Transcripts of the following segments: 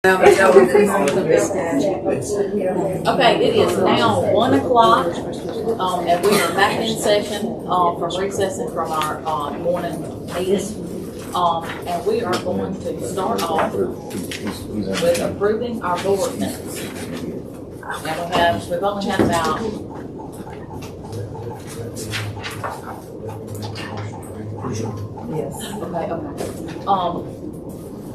Okay, it is now 1 o'clock, and we are back in session, from recessing from our, morning meeting. And we are going to start off with approving our board minutes. And we've only had about, Yes. okay.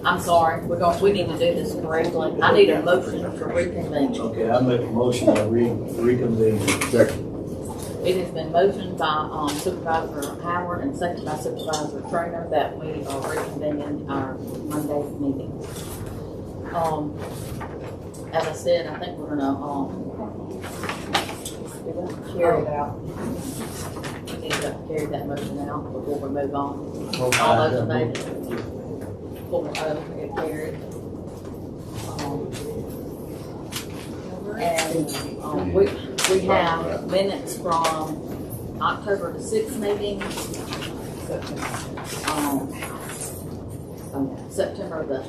I'm sorry, we need to do this correctly. I need a motion to reconvene. Okay, I make a motion to reconvene. Second. It has been motioned by Supervisor Howard and seconded by Supervisor Trainer that we are reconvening our Monday meeting. As I said, I think we're gonna Carry it out. we need to carry that motion out before we move on. All those in favor? 4-0, it carried. And we have minutes from October the 6th meeting, September the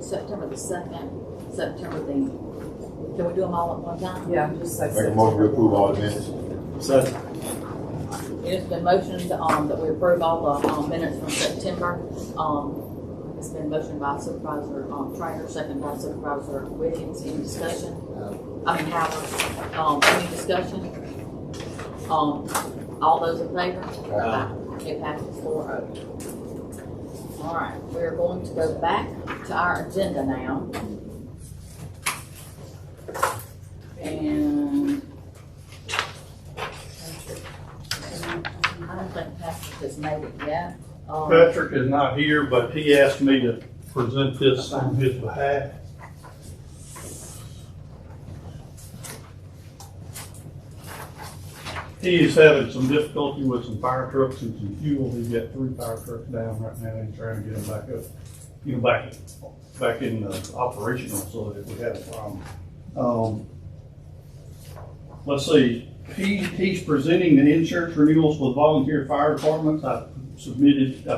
2nd, September the, can we do them all at one time? Yeah, just like. Make a motion to approve all the minutes. Second. It has been motioned, that we approve all the, minutes from September. It's been motioned by Supervisor, Trainer, second by Supervisor Williams. Any discussion? Howard. Any discussion? All those in favor? It passes 4-0. All right, we're going to go back to our agenda now. And I don't think Patrick has made it yet. Patrick is not here, but he asked me to present this on his behalf. He is having some difficulty with some fire trucks and some fuel. He's got 3 fire trucks down right now and trying to get them back up, back in operational so that if we had a problem. Let's see, he's presenting the insurance renewals for the volunteer fire departments. I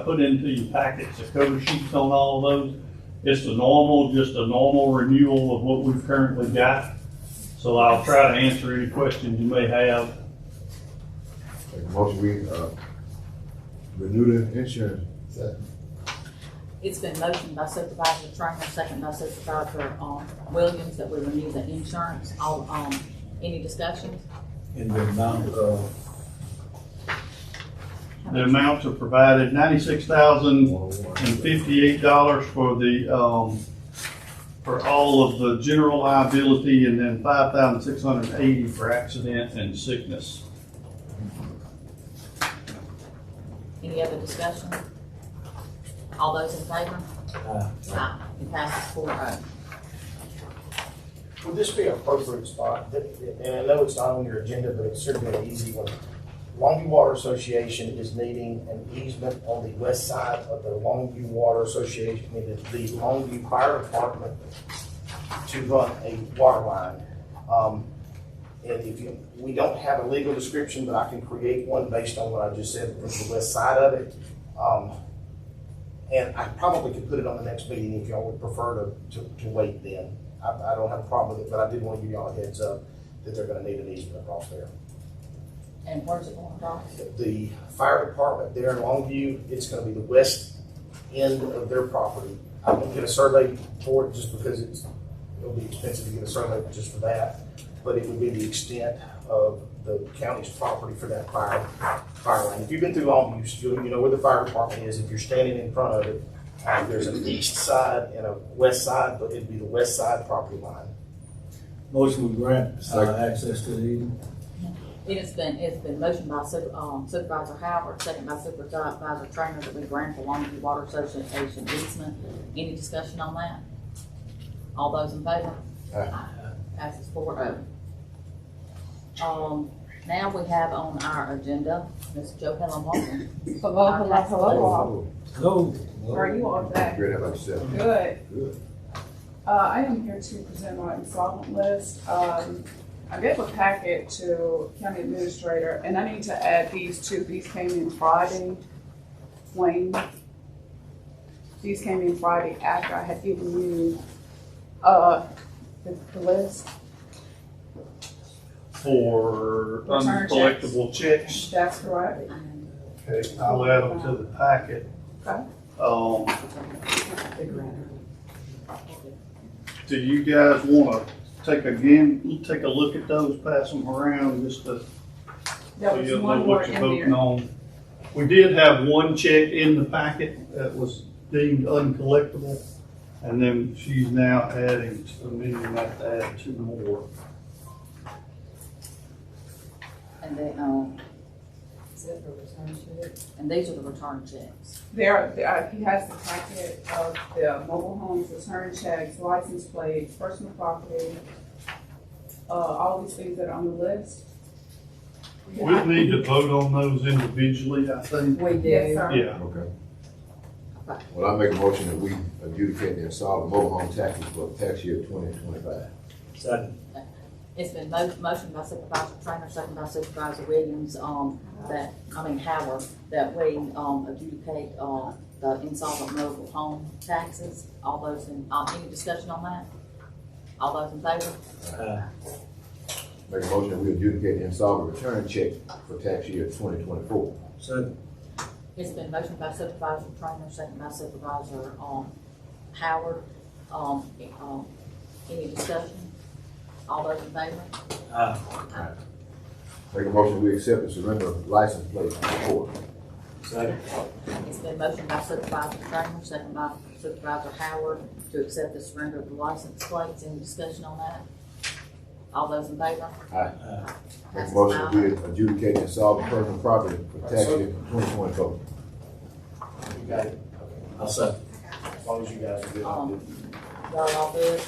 put into your packets the cover sheets on all of those. It's just a normal renewal of what we've currently got. So I'll try to answer any questions you may have. Make a motion, we renew the insurance. It's been motioned by Supervisor Trainer, second by Supervisor Williams, that we renew the insurance. Any discussions? In the amount of, The amounts are provided $96,058 for the for all of the general liability, and then $5,680 for accident and sickness. Any other discussion? All those in favor? Aye. It passes 4-0. Would this be an appropriate spot? And I know it's not on your agenda, but it's certainly an easy one. Longview Water Association is needing an easement on the west side of the Longview Water Association, the Longview Fire Department, to run a water line. And we don't have a legal description, but I can create one based on what I just said from the west side of it. And I probably could put it on the next meeting if y'all would prefer to wait then. I don't have a problem with it, but I did want to give y'all a heads up that they're going to need an easement across there. And where's it going across? The fire department there in Longview, it's going to be the west end of their property. I won't get a survey for it just because it'll be expensive to get a survey just for that, but it would be the extent of the county's property for that fire line. If you've been through Longview, you know where the fire department is. If you're standing in front of it, there's an east side and a west side, but it'd be the west side property line. motion we grant access to the easement. It's been motioned by Supervisor Howard, second by Supervisor Trainer, that we grant the Longview Water Association easement. Any discussion on that? All those in favor? Aye. Passes 4-0. Now we have on our agenda Ms. Jo Helen Walker. Hello. Go. How are you all today? Great, how about yourself? Good. Good. I am here to present my installment list. I gave a packet to county administrator, and I need to add these two. These came in Friday. Wayne. These came in Friday after I had given you The list, for Return uncollectible checks. that's correct. Okay, I'll add them to the packet. Okay. Do you guys wanna take a look at those, pass them around, just to, There so was you'll know one more what you're in voting there. on? We did have one check in the packet that was deemed uncollectible, and then she's now amending that to add two more. And they, and these are the return checks. He has the packet of the mobile homes, return checks, license plates, personal property, all these things that are on the list. We need to vote on those individually, I think. We Yes, sir. Yeah, Okay. Well, I make a motion that we adjudicate the insolvent mobile home taxes for tax year 2025. Second. It's been motion by Supervisor Trainer, second by Supervisor Williams, Howard, that we, adjudicate, the insolvent mobile home taxes. All those in, any discussion on that? All those in favor? Make a motion that we adjudicate the insolvent return check for tax year 2024. Second. It's been motion by Supervisor Trainer, second by Supervisor, Howard. Any discussion? All those in favor? Make a motion that we accept the surrender of license plate report. Second. It's been motion by Supervisor Trainer, second by Supervisor Howard, to accept the surrender of the license plates. Any discussion on that? All those in favor? Make a motion that we adjudicate the insolvent personal property for tax year 2024. You got it? I'll second. As long as you guys are good. Y'all all good?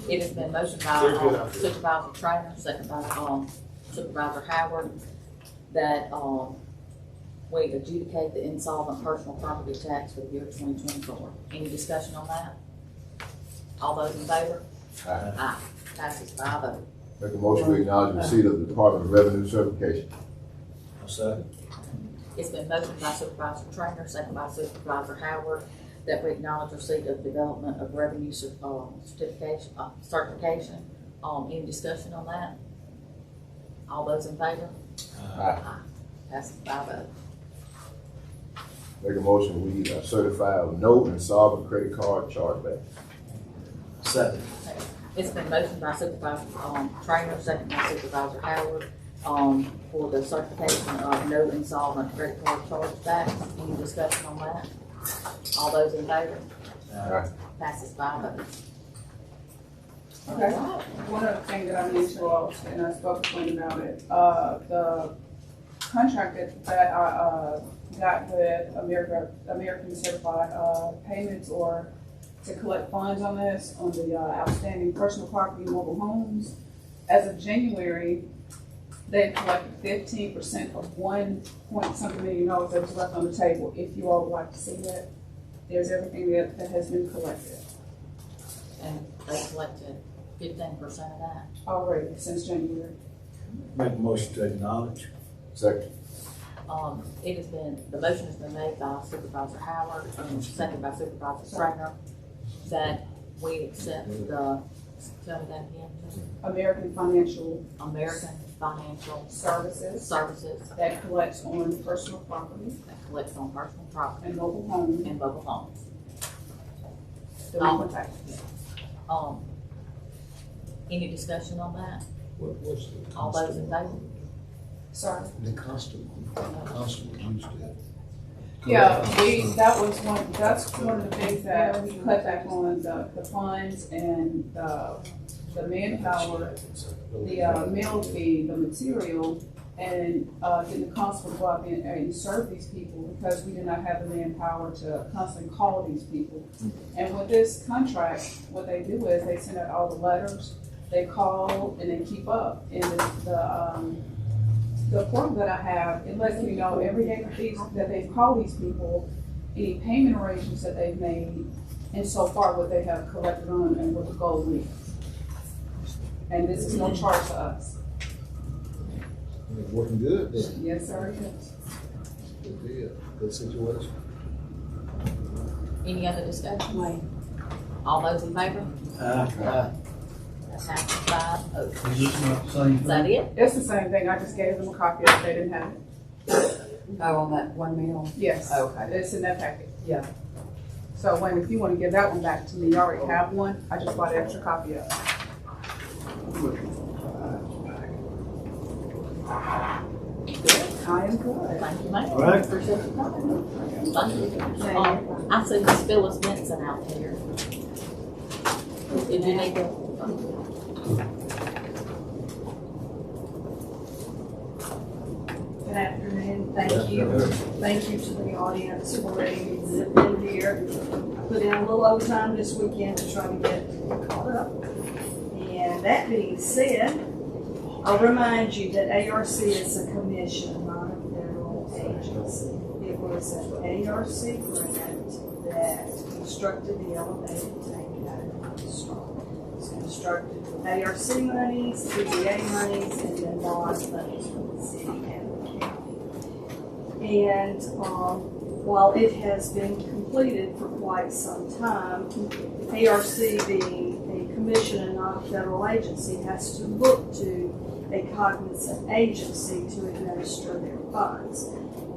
It has been motioned by They're good. Supervisor Trainer, second by Supervisor Howard, that we adjudicate the insolvent personal property tax for the year 2024. Any discussion on that? All those in favor? Aye. Passes 5-0. Make a motion we acknowledge receipt of the Department of Revenue certification. I'll second. It's been motioned by Supervisor Trainer, second by Supervisor Howard, that we acknowledge receipt of development of revenue certification. Any discussion on that? All those in favor? Aye. Passes 5-0. Make a motion we certify of no insolvent credit card chargeback. Second. It's been motioned by Supervisor Trainer, second by Supervisor Howard, for the certification of no insolvent credit card chargebacks. Any discussion on that? All those in favor? Aye. Passes 5-0. Okay. One other thing that I need to also, and I spoke to Quinn about it, the contract that I got with American Certified Payments, or to collect funds on this, on the outstanding personal property mobile homes. As of January, they collected 15% of $1.something million that was left on the table. If you all would like to see that, there's everything that has been collected And they collected 15% of that. already since January. Make a motion to acknowledge. Second. It has been, the motion has been made by Supervisor Howard, and seconded by Supervisor Trainer, that we accept the, tell me that again, American Financial American Financial Services Services that collects on personal property that collects on personal property and mobile homes. and mobile homes. Delinquent taxes. Any discussion on that? What's the All those in favor? Sorry. The constable used to. Yeah, that's one of the things that we cut back on, the funds and the manpower, the meal fee, the material, and getting the constable to go out there and serve these people, because we did not have the manpower to constantly call these people. And with this contract, what they do is they send out all the letters, they call, and they keep up. And the form that I have, it lets me know every day that they've called these people, any payment arrangements that they've made, and so far what they have collected on and what the goal is. And this is no charge to us. It's working good then. Yes, sir, it is. Good deal. Good situation. Any other discussion? All those in favor? That's 5 oh. Is this not the same Is that thing? it? It's the same thing, I just gave them a copy if they didn't have it. Oh, on that one meal? Yes. Okay. It's in that packet. Yeah. So Wayne, if you wanna give that one back to me, you already have one, I just bought an extra copy of it. I am good. Thank you, ma'am. All right. Appreciate your time. Thank you. I see Miss Phyllis Benson out here. Did you need to? Good afternoon, thank you. Thank you to the audience for letting me zip in here. I put in a little overtime this weekend to try to get caught up. And that being said, I'll remind you that ARC is a commission, not a federal agency. It was an ARC grant that constructed the elevated tank at the start. It's constructed with ARC monies, TDA monies, and then bond monies from the city and the county. And while it has been completed for quite some time, ARC being a commission and not a federal agency has to look to a cognizant agency to administer their funds.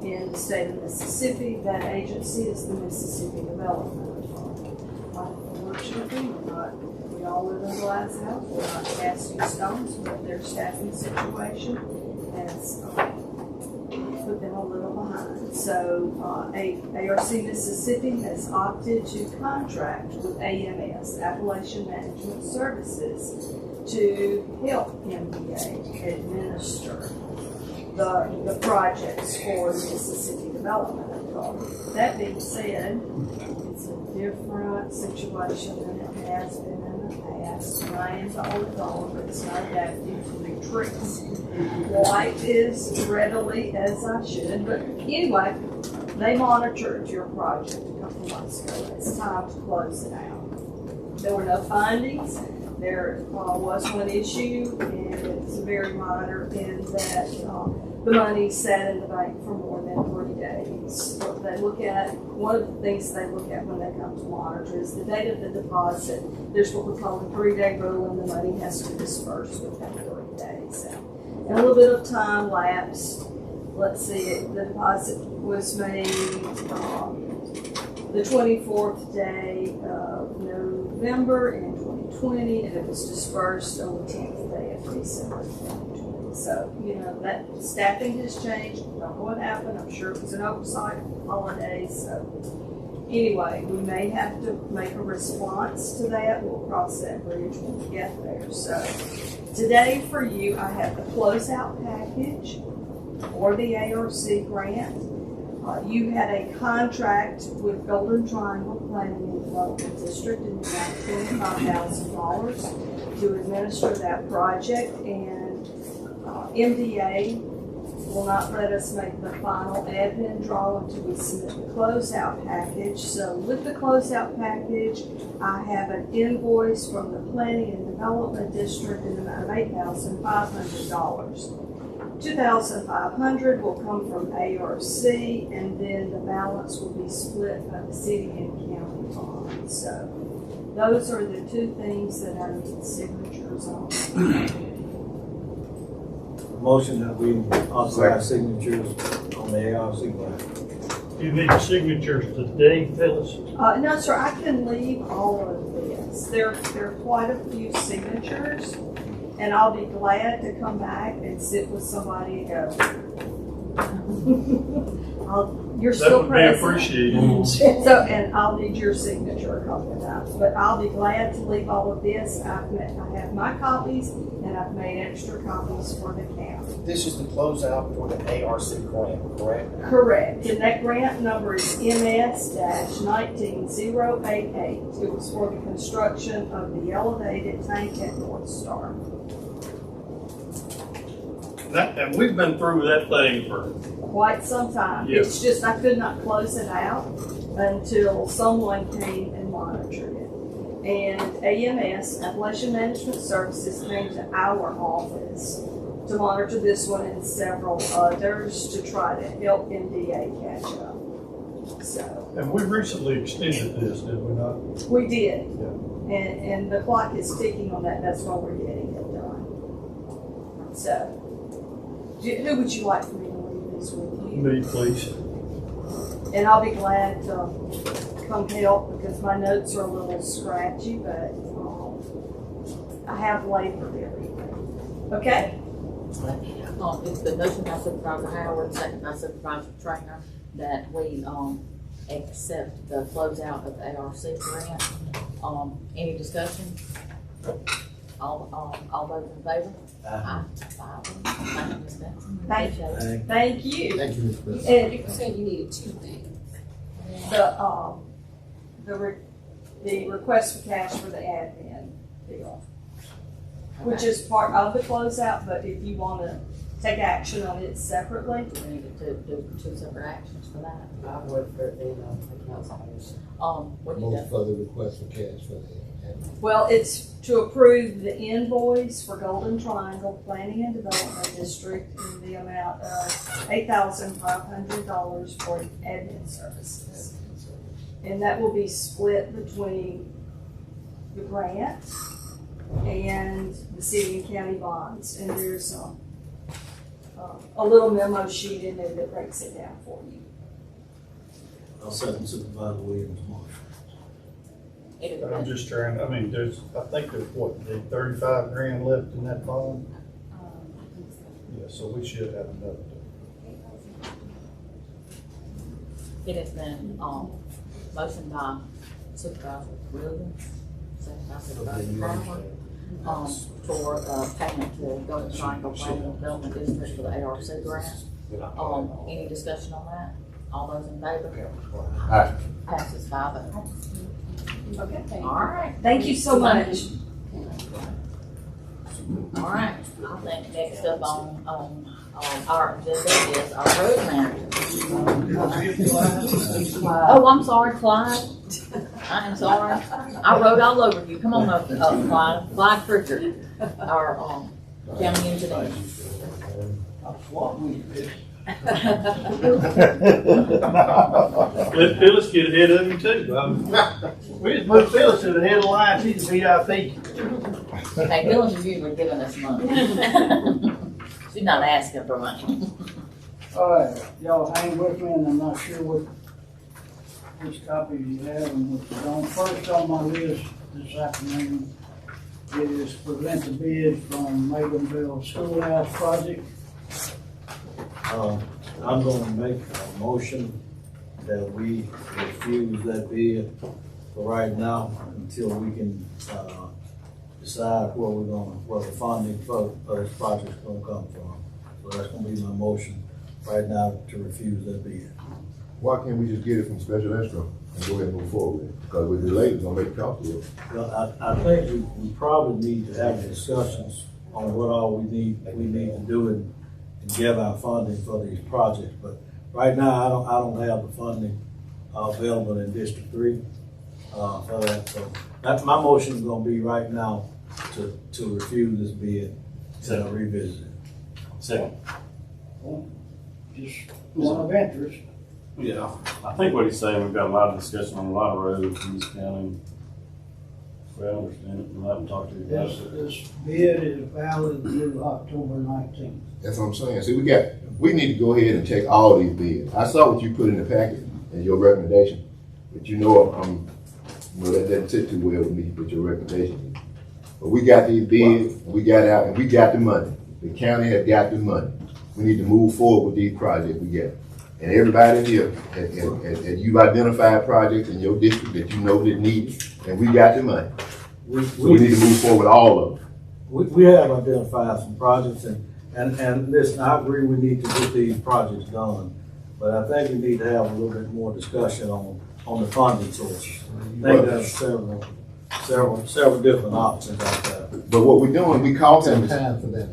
In the state of Mississippi, that agency is the Mississippi Development Fund. Unfortunately, we all live in a glass house, we're not casting stones, but their staffing situation has put them a little behind. So ARC Mississippi has opted to contract with AMS, Appalachian Management Services, to help MDA administer the projects for Mississippi Development Authority. That being said, it's a different situation than it has been in the past. And I am told but it's not adapted to new tricks. Quite as readily as I should, but anyway, they monitored your project a couple months ago. It's time to close it out. There were no findings. There was one issue, and it's very minor in that the money sat in the bank for more than 3 days. What they look at, one of the things they look at when they come to monitor is the date of the deposit. There's what we call a 3-day rule, and the money has to disperse within 3 days. And a little bit of time lapsed. Let's see, the deposit was made the 24th day of November in 2020, and it was dispersed on the 10th day of December 2020. So, that staffing has changed. I don't know what happened. I'm sure it was an oversight, holidays. So, anyway, we may have to make a response to that. We'll cross that bridge when we get there. So, today for you, I have the closeout package for the ARC grant. You had a contract with Golden Triangle Planning and Development District in the amount of $25,000 to administer that project, and MDA will not let us make the final admin draw until we submit the closeout package. So with the closeout package, I have an invoice from the Planning and Development District in the amount of $8,500. $2,500 will come from ARC, and then the balance will be split by the city and county bonds. So those are the two things that I need signatures on. Motion that we authorize signatures on the ARC grant. Do you need the signatures today, Phyllis? No, sir, I can leave all of this. There are quite a few signatures, and I'll be glad to come back and sit with somebody and go, you're still present. That would be appreciated. So, and I'll need your signature a couple of times, but I'll be glad to leave all of this. I have my copies, and I've made extra copies for the county. This is the closeout for the ARC grant, correct? Correct, and that grant number is MS-19088. It was for the construction of the elevated tank at North Star. And we've been through that thing for, Quite some time. Yes. It's just I could not close it out until someone came and monitored it. And AMS, Appalachian Management Services, came to our office to monitor this one and several others to try to help MDA catch up. So and we recently extended this, did we not? we did. And the clock is ticking on that, that's why we're getting it done. So, who would you like for me to leave this with you? Me, please. And I'll be glad to come help because my notes are a little scratchy, but I have labored everything. Okay? It's the motion by Supervisor Howard, second by Supervisor Trainer, that we, accept the closeout of the ARC grant. Any discussion? All those in favor? Aye. Thank you, Ms. Benson. Thank you. Appreciate it. Thank you. Thank you, Ms. President. And You said you needed 2 things. the request for cash for the admin deal, which is part of the closeout, but if you want to take action on it separately, We need to do 2 separate actions for that. I would for the, accounts office. What you Move done? for the request for cash for the, well, it's to approve the invoice for Golden Triangle Planning and Development District in the amount of $8,500 for admin services. And that will be split between the grant and the city and county bonds. And there's a little memo sheet in there that breaks it down for you. I'll second Supervisor Williams' motion. I'm just trying, I mean, I think there's what, the 35 grand left in that bond? Yeah, so we should have enough. It has been, motion by Supervisor Williams, second by Supervisor Crawford, for payment to Golden Triangle Planning and Development District for the ARC grant. Any discussion on that? All those in favor? Aye. Passes 5-0. Okay. All right. Thank you so much. All right. I think next up on our agenda is our road manager. Oh, I'm sorry, Clyde. I am sorry. I rode all over you. Come on up, Clyde. Clyde Pritchard, our county engineer. Let Phyllis get ahead of you too. We just moved Phyllis to the head of the line, she's a VIP. Hey, Dylan's usually giving us money. She's not asking for money. All right, y'all hang with me, and I'm not sure which copies you have and what you don't. First on my list this afternoon is present the bid from Mabonville Schoolhouse Project. I'm gonna make a motion that we refuse that bid for right now until we can, decide where the funding for this project's gonna come from. So that's gonna be my motion right now to refuse that bid. Why can't we just get it from special escrow and go ahead and move forward with it? Because with the delay, it's gonna make it costly. Well, I think we probably need to have discussions on what all we need to do and get our funding for these projects. But right now, I don't have the funding available in District 3 for that. So that's my motion is gonna be right now to refuse this bid and revisit it. Second. Just one of interest. Yeah, I think what he's saying, we've got a lot of discussion on a lot of roads in this county. We understand it, we'll have to talk to you about it. This bid is valid through October 19th. That's what I'm saying. See, we need to go ahead and take all these bids. I saw what you put in the packet and your recommendation, but that doesn't sit too well with me with your recommendation. But we got these bids, we got out, and we got the money. The county has got the money. We need to move forward with these projects we got. And everybody here, and you've identified projects in your district that you know that need it, and we got the money. So we need to move forward with all of them. We have identified some projects and listen, I agree we need to get these projects done, but I think we need to have a little bit more discussion on the funding sources. I think there's several different options out there. But what we're doing, we call we got them. time for that,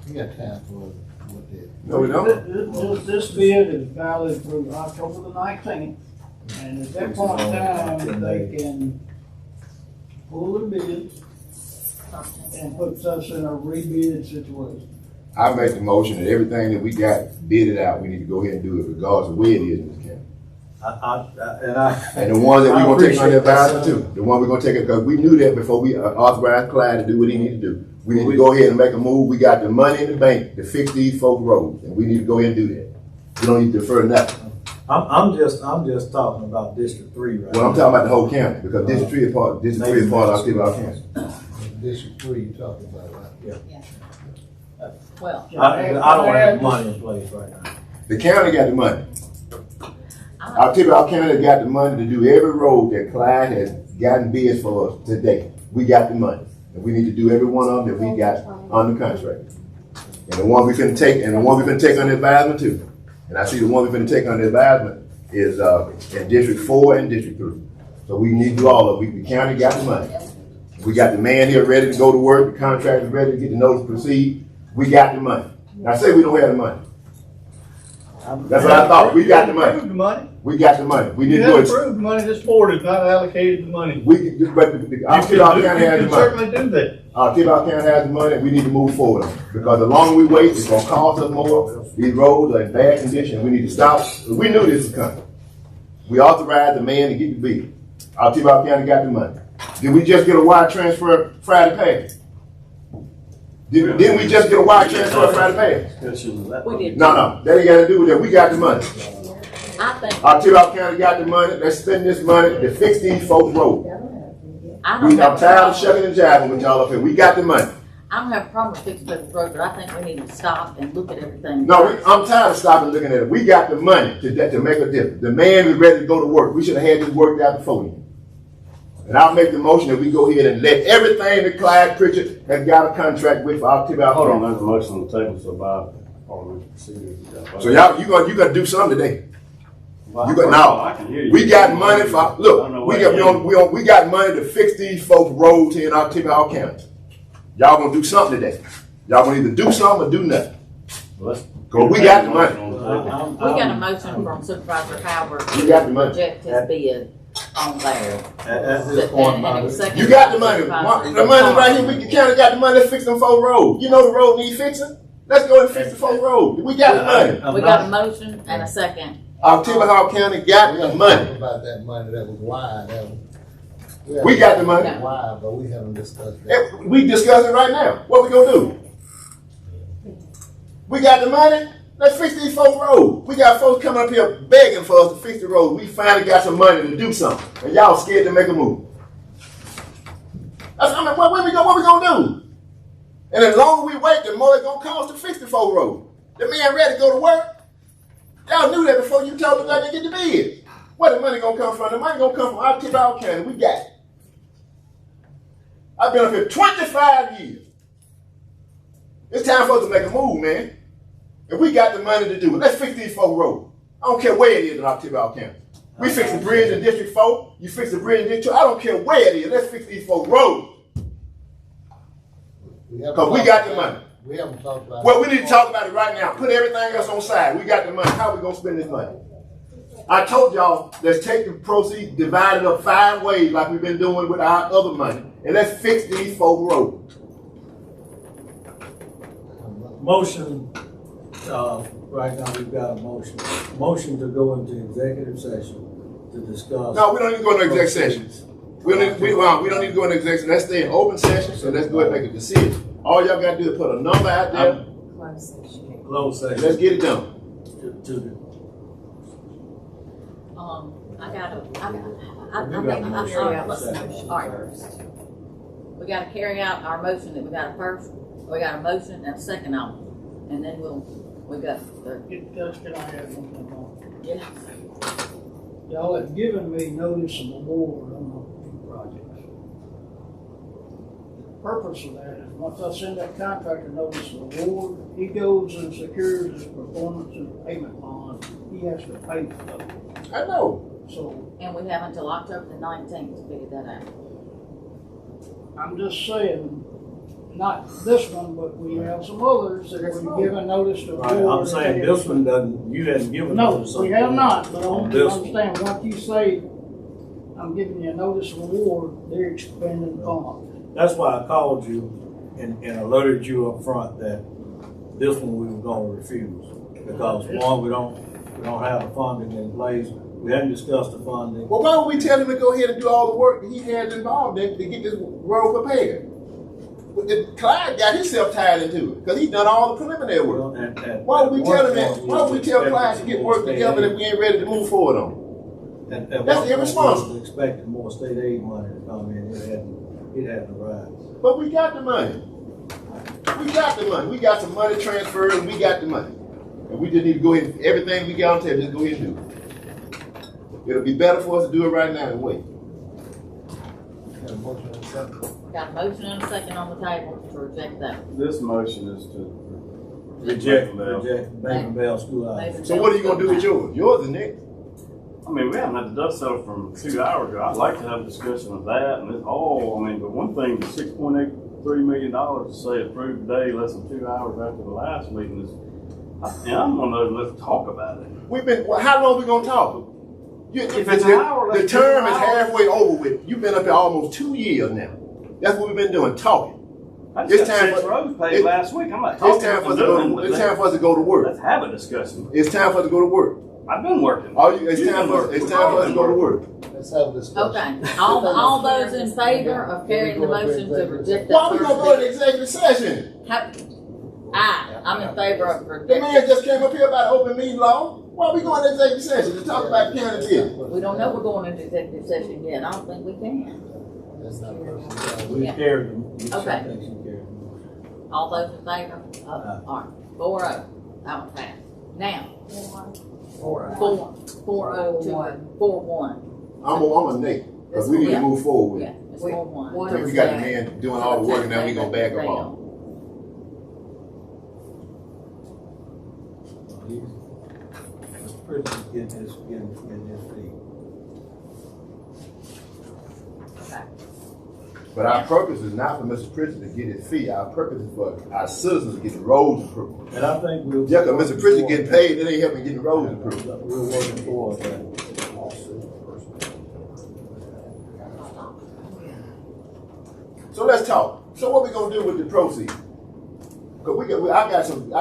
we got time for what that. No, we don't. This bid is valid through October the 19th. And at that point in time, they can pull the bid and puts us in a rebid situation. I make the motion that everything that we got bidded out, we need to go ahead and do it regardless of where it is in the county. And the ones that we're gonna take under advisement too, the one we're gonna take it, because we knew that before we authorized Clyde to do what he needed to do. We need to go ahead and make a move. We got the money in the bank to fix these folk roads, and we need to go ahead and do that. We don't need to defer nothing. I'm just talking about District 3 right now. Well, I'm talking about the whole county, because District 3 is part of our county. District 3 you're talking about, right? Well, I don't have money in place right now. The county got the money. I'll tell you, our county got the money to do every road that Clyde has gotten bids for us today. We got the money. And we need to do every one of them that we got under contract. And the one we can take, under advisement too. And I see the one we can take under advisement is in District 4 and District 3. So we need to do all of it. The county got the money. We got the man here ready to go to work. The contractor ready to get the notice to proceed. We got the money. Now say we don't have the money. That's what I thought. We got the money. We got the money. We You didn't have do it. approved the money, this board has not allocated the money. But our County has the You can money. certainly do that. Our County has the money. We need to move forward. Because the longer we wait, it's gonna cost us more. These roads are in bad condition. We need to stop. We knew this was coming. We authorized the man to get the bill. Our County got the money. Did we just get a wire transfer Friday past? Didn't we just get a wire transfer Friday past? we did. No, that ain't got to do with that. We got the money. I think, Our County got the money. Let's spend this money to fix these folks' roads. I don't I'm have a tired of problem. shucking and jiving with y'all up here. We got the money. I don't have a problem with fixing people's road, but I think we need to stop and look at everything. No, I'm tired of stopping looking at it. We got the money to make a difference. The man is ready to go to work. We should have had this worked out before him. And I'll make the motion that we go ahead and let everything that Clyde Pritchard has got a contract with for our Hold on, there's a motion on the table, so by parliamentary procedure. So y'all, you gonna do something today. Well, You got now. I can hear you. We got money for I don't look. know We got money to fix these folks' roads here in our county. Y'all gonna do something today. Y'all gonna either do something or do nothing. Cause we got the money. We got a motion from Supervisor Howard We got the to money. reject his bid on there. At this point, And it was seconded You got by the money. Supervisor The money right here. Howard. We the county got the money. Let's fix them folk roads. You know the road needs fixing. Let's go and fix the folk road. We got the money. We got a motion and a second. Our County got We the haven't money. talked about that money that was wide. We got the money. Wide, but we haven't discussed that. We discussing right now. What we gonna do? We got the money. Let's fix these folk roads. We got folks coming up here begging for us to fix the road. We finally got some money to do something, and y'all scared to make a move. What we gonna do? And the longer we wait, the more it's gonna cost to fix the folk road. The man ready to go to work. Y'all knew that before you told us that they get the bid. Where the money gonna come from? The money gonna come from our county. We got it. I've been up here 25 years. It's time for us to make a move, man. And we got the money to do it. Let's fix these folk roads. I don't care where it is in our county. We fix the bridge in District 4. You fix the bridge in District 2. I don't care where it is. Let's fix these folk roads. Because we got the money. We haven't talked about it. Well, we need to talk about it right now. Put everything else on side. We got the money. How are we going to spend this money? I told y'all, let's take the proceeds, divide it up 5 ways like we've been doing with our other money. And let's fix these folk roads. Motion, right now we've got a motion. Motion to go into executive session to discuss. No, we don't need to go into exec sessions. We don't need to go into exec session. Let's stay in open session. So let's go ahead and make a decision. All y'all got to do is put a number out there. Close session. Let's get it done. All right. We gotta carry out our motion that we got a first, we got a motion and a second on it. And then we got the, Judge, can I add something on? yeah. Y'all have given me notice of award on the two projects. The purpose of that is once I send that contractor notice of award, he goes and secures his performance and payment bond. He has to pay for those. I know. So And we have until October the 19th to figure that out. I'm just saying, not this one, but we have some others that were given notice of Right, award. I'm saying this one doesn't, you hadn't given No, notice. we have not, but I On want you this to one. understand, once you say, I'm giving you a notice of award, they're expending funds. That's why I called you and alerted you up front that this one we were gonna refuse. Because one, we don't have the funding in place. We hadn't discussed the funding. Well, why would we tell him to go ahead and do all the work that he has involved in to get this road prepared? Clyde got himself tied into it because he done all the preliminary work. Well, Why would we tell him that? Why would we tell Clyde to get work together if we ain't ready to move forward on? That's irresponsible. Expecting more state aid money to come in. It hadn't arrived. But we got the money. We got the money. We got some money transferred and we got the money. And we just need to go ahead and everything we got on table, just go ahead and do it. It'll be better for us to do it right now than wait. Got a motion and a second. Got a motion and a second on the table to reject that. This motion is to Reject Bell. Baker Bell Schoolhouse. So what are you gonna do with yours? Yours is next. I mean, we haven't had the dust settle from 2 hours ago. I'd like to have a discussion of that and it's all, I mean, but one thing, the $6.83 million to say approved today, less than 2 hours after the last meeting is, I'm one of those, let's talk about it. Well, how long we gonna talk? If it's an hour, the let's term do is an hour. halfway over with. You've been up here almost 2 years now. That's what we've been doing, talking. I It's just got time 6 for- roads paid it- last week. I'm not It's talking time for us about to go. doing, It's time for us to go to work. let's have a discussion. It's time for us to go to work. I've been working. It's You've time been for us. working. It's time for us to go to work. Let's have a discussion. Okay, all those in favor of carrying the motion to reject that Why we first gonna go into bid? executive session? I'm in favor of The rejecting. man just came up here about open meeting law. Why we going to executive session to talk about county business? We don't know we're going into executive session yet. I don't think we can. That's not personal. We Yeah. carried them. Okay. I think she carried them. All those in favor? All right, 4-0. That one passed. Now, 4-0 I'm a Nate, because we need to move forward with Yeah, it. it's 4-1. Because we got the man doing all the work and now we gonna back him off. Mr. President, getting his feet. Okay. But our purpose is not for Mr. Pritchard to get his fee. Our purpose is for our citizens to get the roads improved. And I think we'll. Yeah, because Mr. Pritchard getting paid, it ain't helping getting the roads improved. We're working towards that. So let's talk. So what we gonna do with the proceeds? Cause I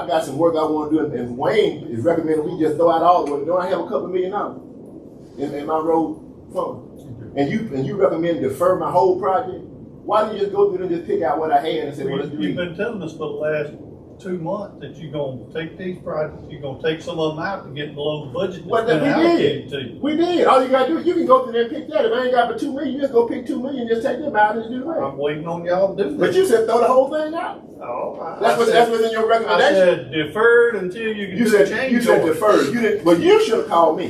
got some work I want to do, and Wayne is recommending we just throw out all the work. Don't I have a couple $1 million in my road fund? And you recommend defer my whole project? Why don't you just go through and just pick out what I had and say, well, let's do You've it? been telling us for the last 2 months that you're gonna take these projects, you're gonna take some of them out to get below the budget But that's been we allocated to did. you. We did. All you gotta do is you can go through there and pick that. If I ain't got but $2 million, you just go pick $2 million, just take them out and just do the rest. I'm waiting on y'all to do But this. you said throw the whole thing out. Oh, That's what's in your I recommendation. said deferred until you can You do a said change you said order. deferred. You didn't. But you should have called me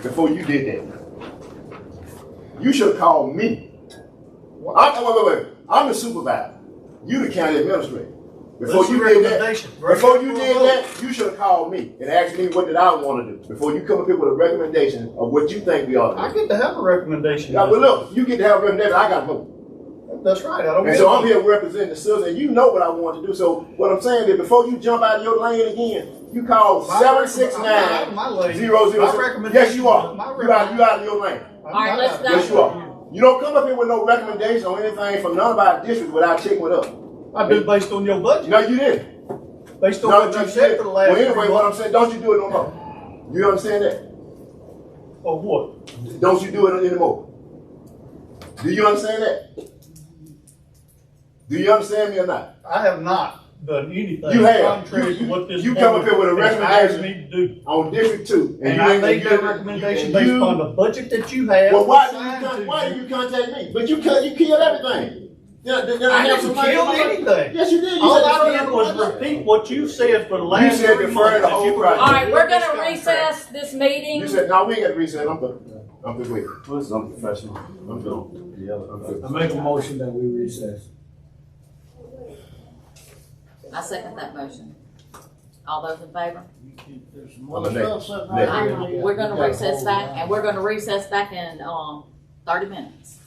before you did that. You should have called me. Wait. I'm the supervisor. You the county administrator. Before That's you your did that, recommendation. before you did that, you should have called me and asked me what did I want to do before you come up here with a recommendation of what you think we ought to I do. get to have a recommendation. Yeah, but look, you get to have a recommendation. I got to vote. That's right. I don't And get so it. I'm here representing the citizens, and you know what I want to do. So what I'm saying is, before you jump out of your lane again, you call My 769 my lane. 006. My recommendation. Yes, you are. My You out of your lane. All right, let's go. Yes, you are. You don't come up here with no recommendation on anything from none of our districts without checking with us. I do based on your budget. No, you didn't. Based on No, what you you said didn't. for the last Well, anyway, 3 what I'm months. saying, don't you do it no more. You understand that? Of what? Don't you do it anymore. Do you understand that? Do you understand me or not? I have not done anything You have. contrary to what this You come up here with a board has recommendation asked me to do. On District 2. And you I ain't- made you that didn't- recommendation and based you- on the budget that you have. Well, why assigned to do you contact me? But you killed everything. Then I have didn't some kill money. anything. Yes, you did. You All said I defer did the was project. repeat what you said for the last said 3 defer months. the that whole you were project. All right, we're this gonna contract. recess this meeting. You said, no, we ain't got to reset. I'm through. Wait. Well, this is unprofessional. I'm through. I'm through. I make a motion that we recess. I second that motion. All those in favor? There's some I'm more a Nate. stuff Nate. sitting right We're here. gonna recess back, and we're gonna recess back in, 30 minutes.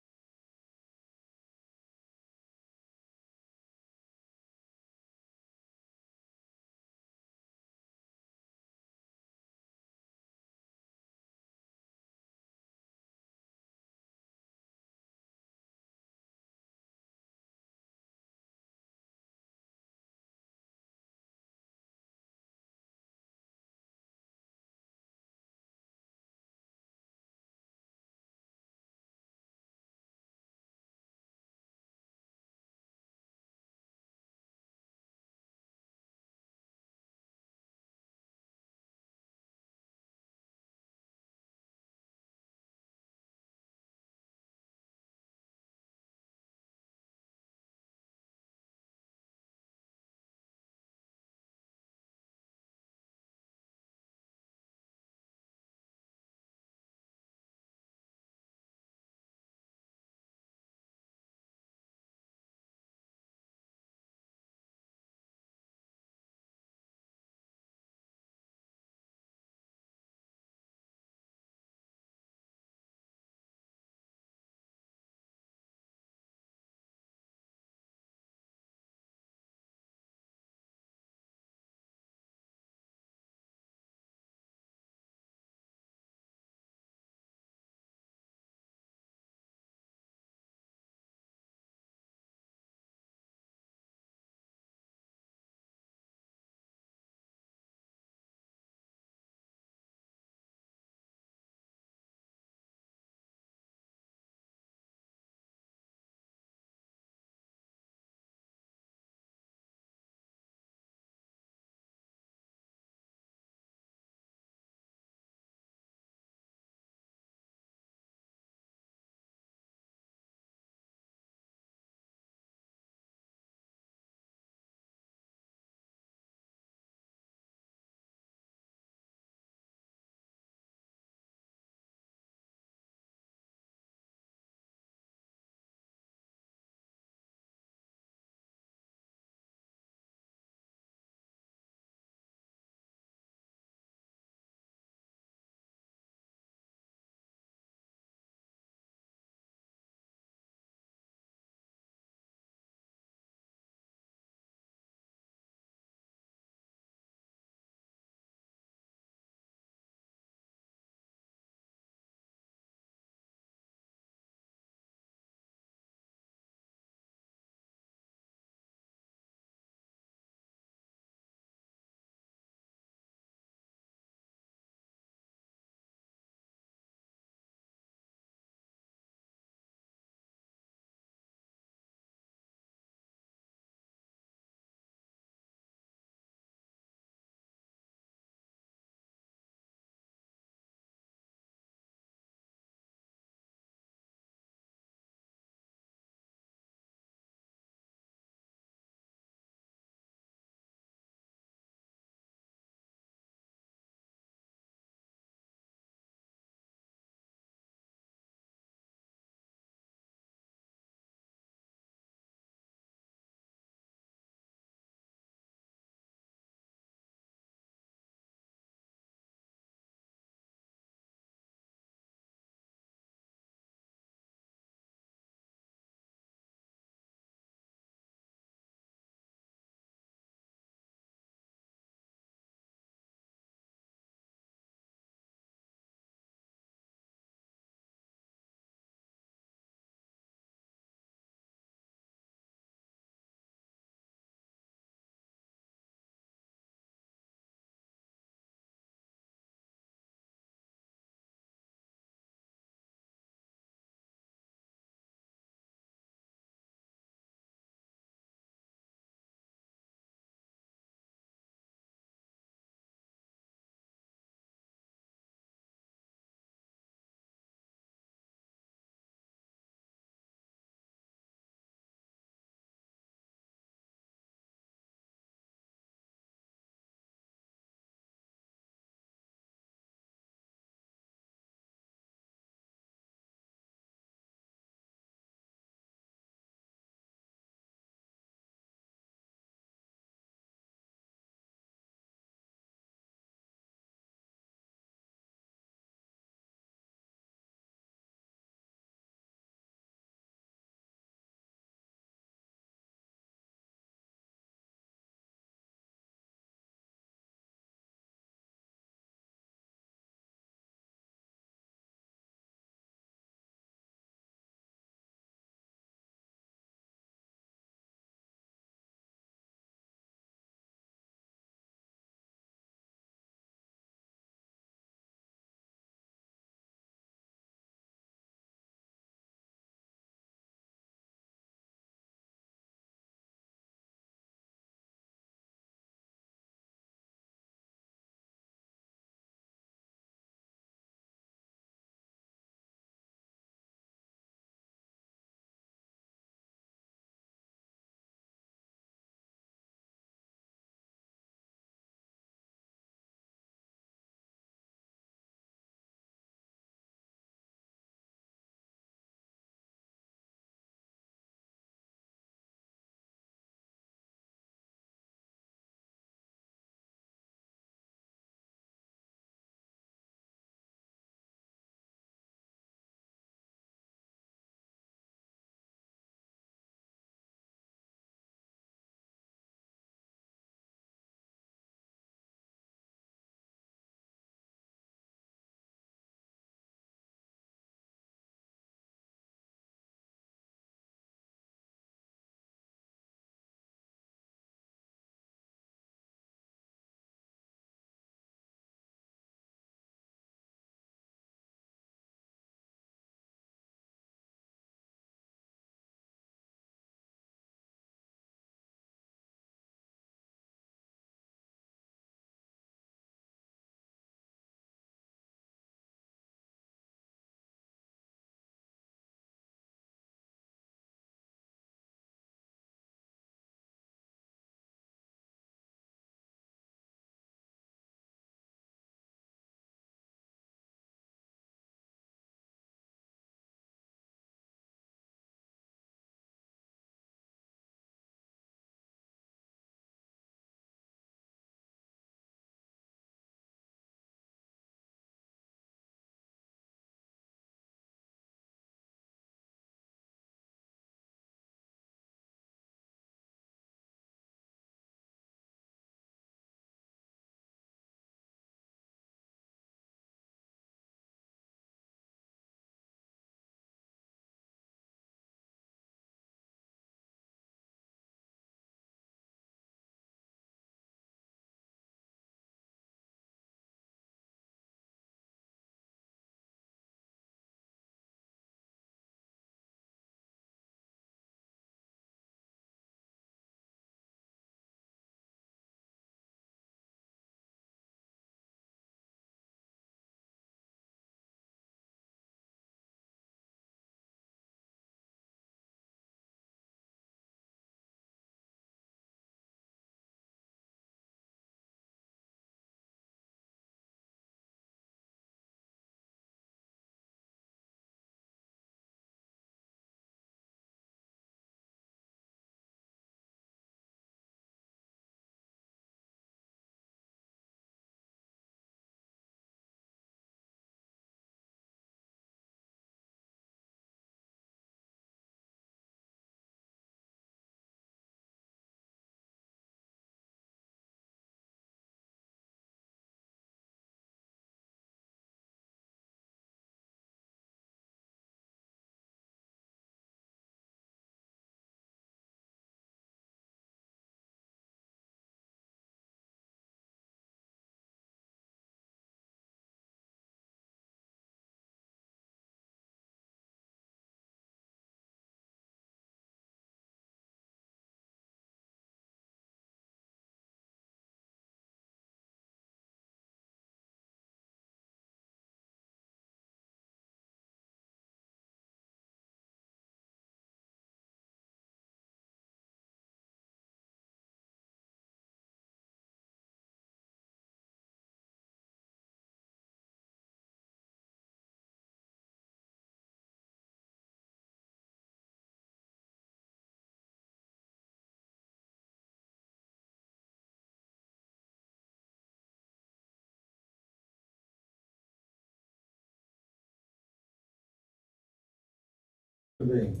reconvene.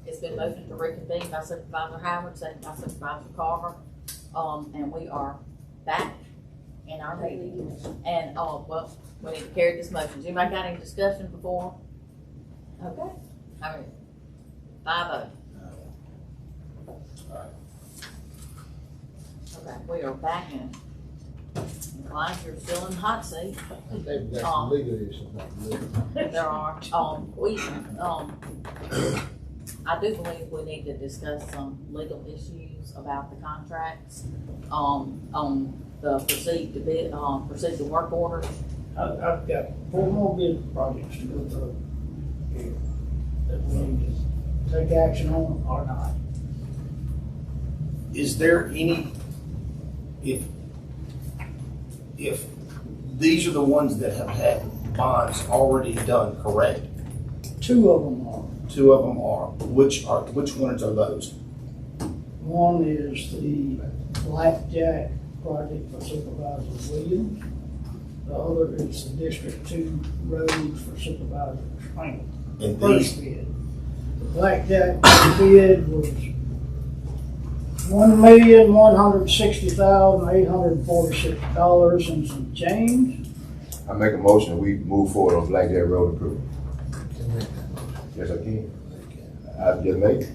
It's been motioned to reconvene by Supervisor Howard, second by Supervisor Carver. And we are back in our meeting. And, well, we need to carry this motion. Has anybody got any discussion before? Okay. All right. 5-0. Okay, we are back in. Clyde, you're still in the hot seat. I think we got some legal issues. There are, I do believe we need to discuss some legal issues about the contracts, on the proceed to work orders. I've got 4 more bid projects to go through here that we need to take action on or not. Is there any, if these are the ones that have had bonds already done, correct? 2 of them are. 2 of them are. Which ones are those? One is the Blackjack project for Supervisor Williams. The other is the District 2 road for Supervisor Springer. And First these, bid. The Blackjack bid was $1,160,846 and some change. I make a motion, we move forward on Blackjack Road improvement. Yes, I can. I've just made it.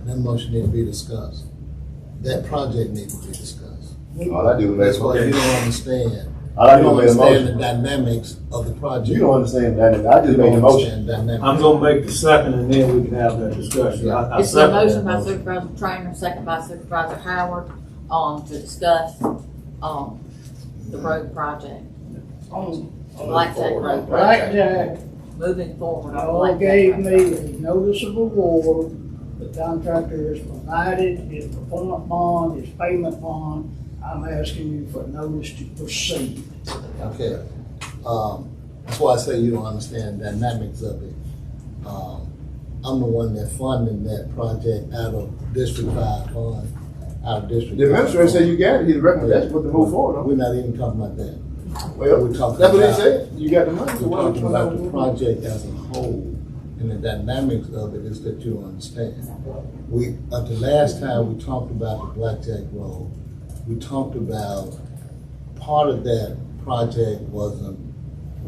That motion need to be discussed. That project needs to be discussed. All I do is That's make, why you okay. don't understand. All I You do don't is make a understand the motion. dynamics of the project. You don't understand that, I just You made don't the motion. understand dynamics. I'm gonna make the second and then we can have that discussion. I It's a second that motion by Supervisor Trainer, second by Supervisor Howard, to discuss, the road project, On Blackjack Road project, Blackjack, moving forward on y'all Blackjack gave Road me project. a notice of award. The contractor has provided his performance bond, his payment bond. I'm asking you for notice to proceed. Okay. That's why I say you don't understand the dynamics of it. I'm the one that funded that project out of District 5 fund, out of District. The administrator said you got it, his recommendation was to move forward. We're not even talking about that. Well, We're talking that's what he about- said, you got the money. so We're why talking you about wanna- the project as a whole, and the dynamics of it is that you don't understand. The last time we talked about the Blackjack Road, we talked about part of that project wasn't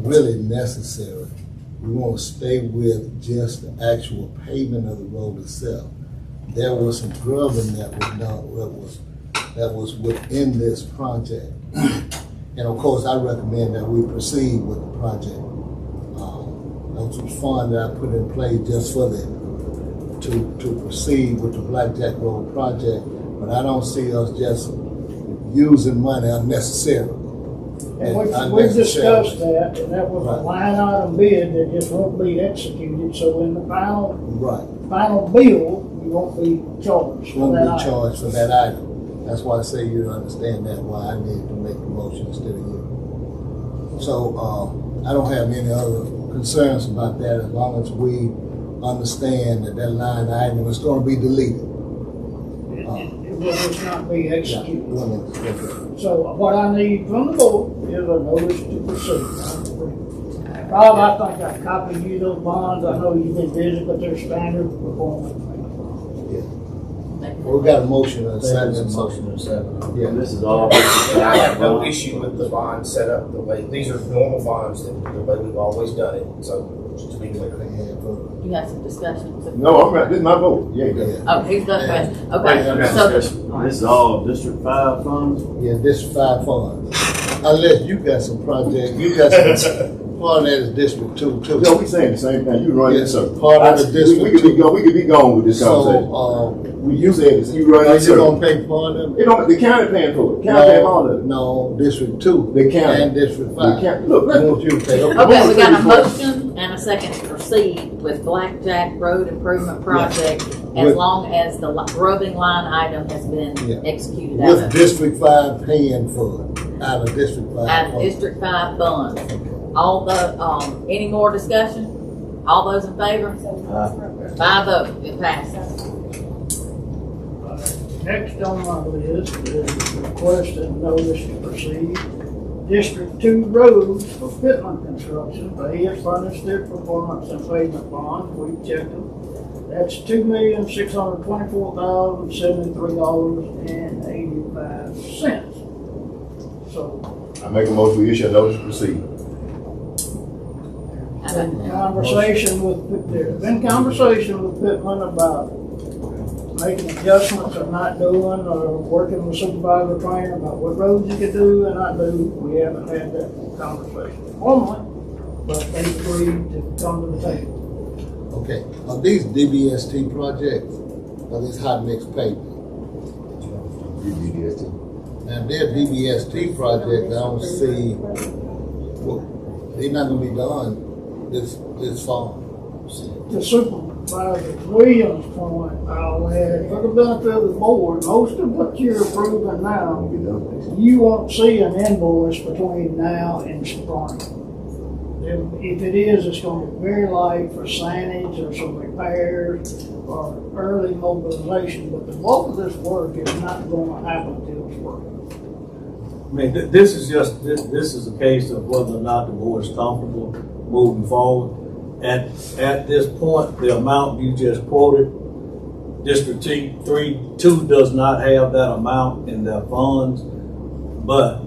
really necessary. We want to stay with just the actual pavement of the road itself. There was some grubbing that was done, that was within this project. And of course, I recommend that we proceed with the project. That was fund that I put in place just for that, to proceed with the Blackjack Road project. But I don't see us just using money unnecessarily. And we discussed that, and that was a line item bid that just won't be executed, so in the final bill, you won't be charged for Won't that be item. charged for that item. That's why I say you don't understand that, why I need to make the motion instead of you. So, I don't have any other concerns about that as long as we understand that line item is gonna be deleted. It will just not be executed. Okay. So what I need from the board is a notice to proceed. Rob, I think I copied you those bonds. I know you've been busy, but they're standard performance. We got a motion and a second. Yeah, this is all. And I have no issue with the bond set up the way, these are normal bonds, that the way we've always done it, so just to be clear. You had some discussions. No, I'm right, this is my vote, yeah. Oh, he's done that. Wait, Okay, I got so, discussion. This is all District 5 funds? Yeah, District 5 funds. Unless you got some project, you got some, part of that is District 2 too. No, we saying the same thing, you run Yes, this circle. part of the We district we could be gone with this conversation. So, You said this, you run are this you gonna circle. pay part of it? You know, the county paying for it, county paying all of it. No, District 2. The county. And District The 5. county, look, I look, want you to pay. okay, we got a motion and a second to proceed with Blackjack Road Improvement Project as With- long as the grubbing line item has been Yeah. executed out With of, District 5 paying for it, out of District 5. out of funds. District 5 funds. All the, any more discussion? All those in favor? 5-0, it passes. Next on my list is request and notice to proceed District 2 roads for Pittman Construction. They have furnished their performance and pavement bonds. We've checked them. That's $2,624,073.85. So, I make a motion, we issue a notice to proceed. there's been conversation with Pittman about making adjustments or not doing, or working with supervisor trainer about what roads you could do and not do. We haven't had that conversation formally, but they agreed to come to the table. Okay, are these DBST projects, or this hot mix pavement? DBST. Now, if they're DBST projects, I don't see, well, they're not gonna be done this fall. To Supervisor Williams' point, I'll add, for the benefit of the board, most of what you're approving now, you won't see an invoice between now and spring. If it is, it's gonna be very light for signage or some repairs or early mobilization, but the bulk of this work is not gonna happen till spring. I mean, this is just, this is a case of whether or not the board is comfortable moving forward. At this point, the amount you just quoted, District 2 does not have that amount in their funds, but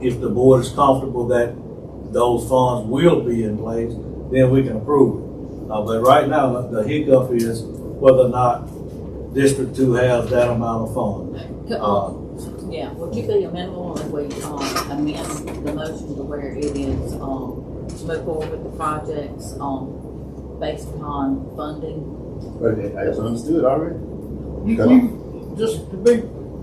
if the board is comfortable that those funds will be in place, then we can approve it. But right now, the hiccup is whether or not District 2 has that amount of funds. Yeah, would you be amenable if we amend the motion to where it is to move forward with the projects based upon funding? But I just understood already. You, just to be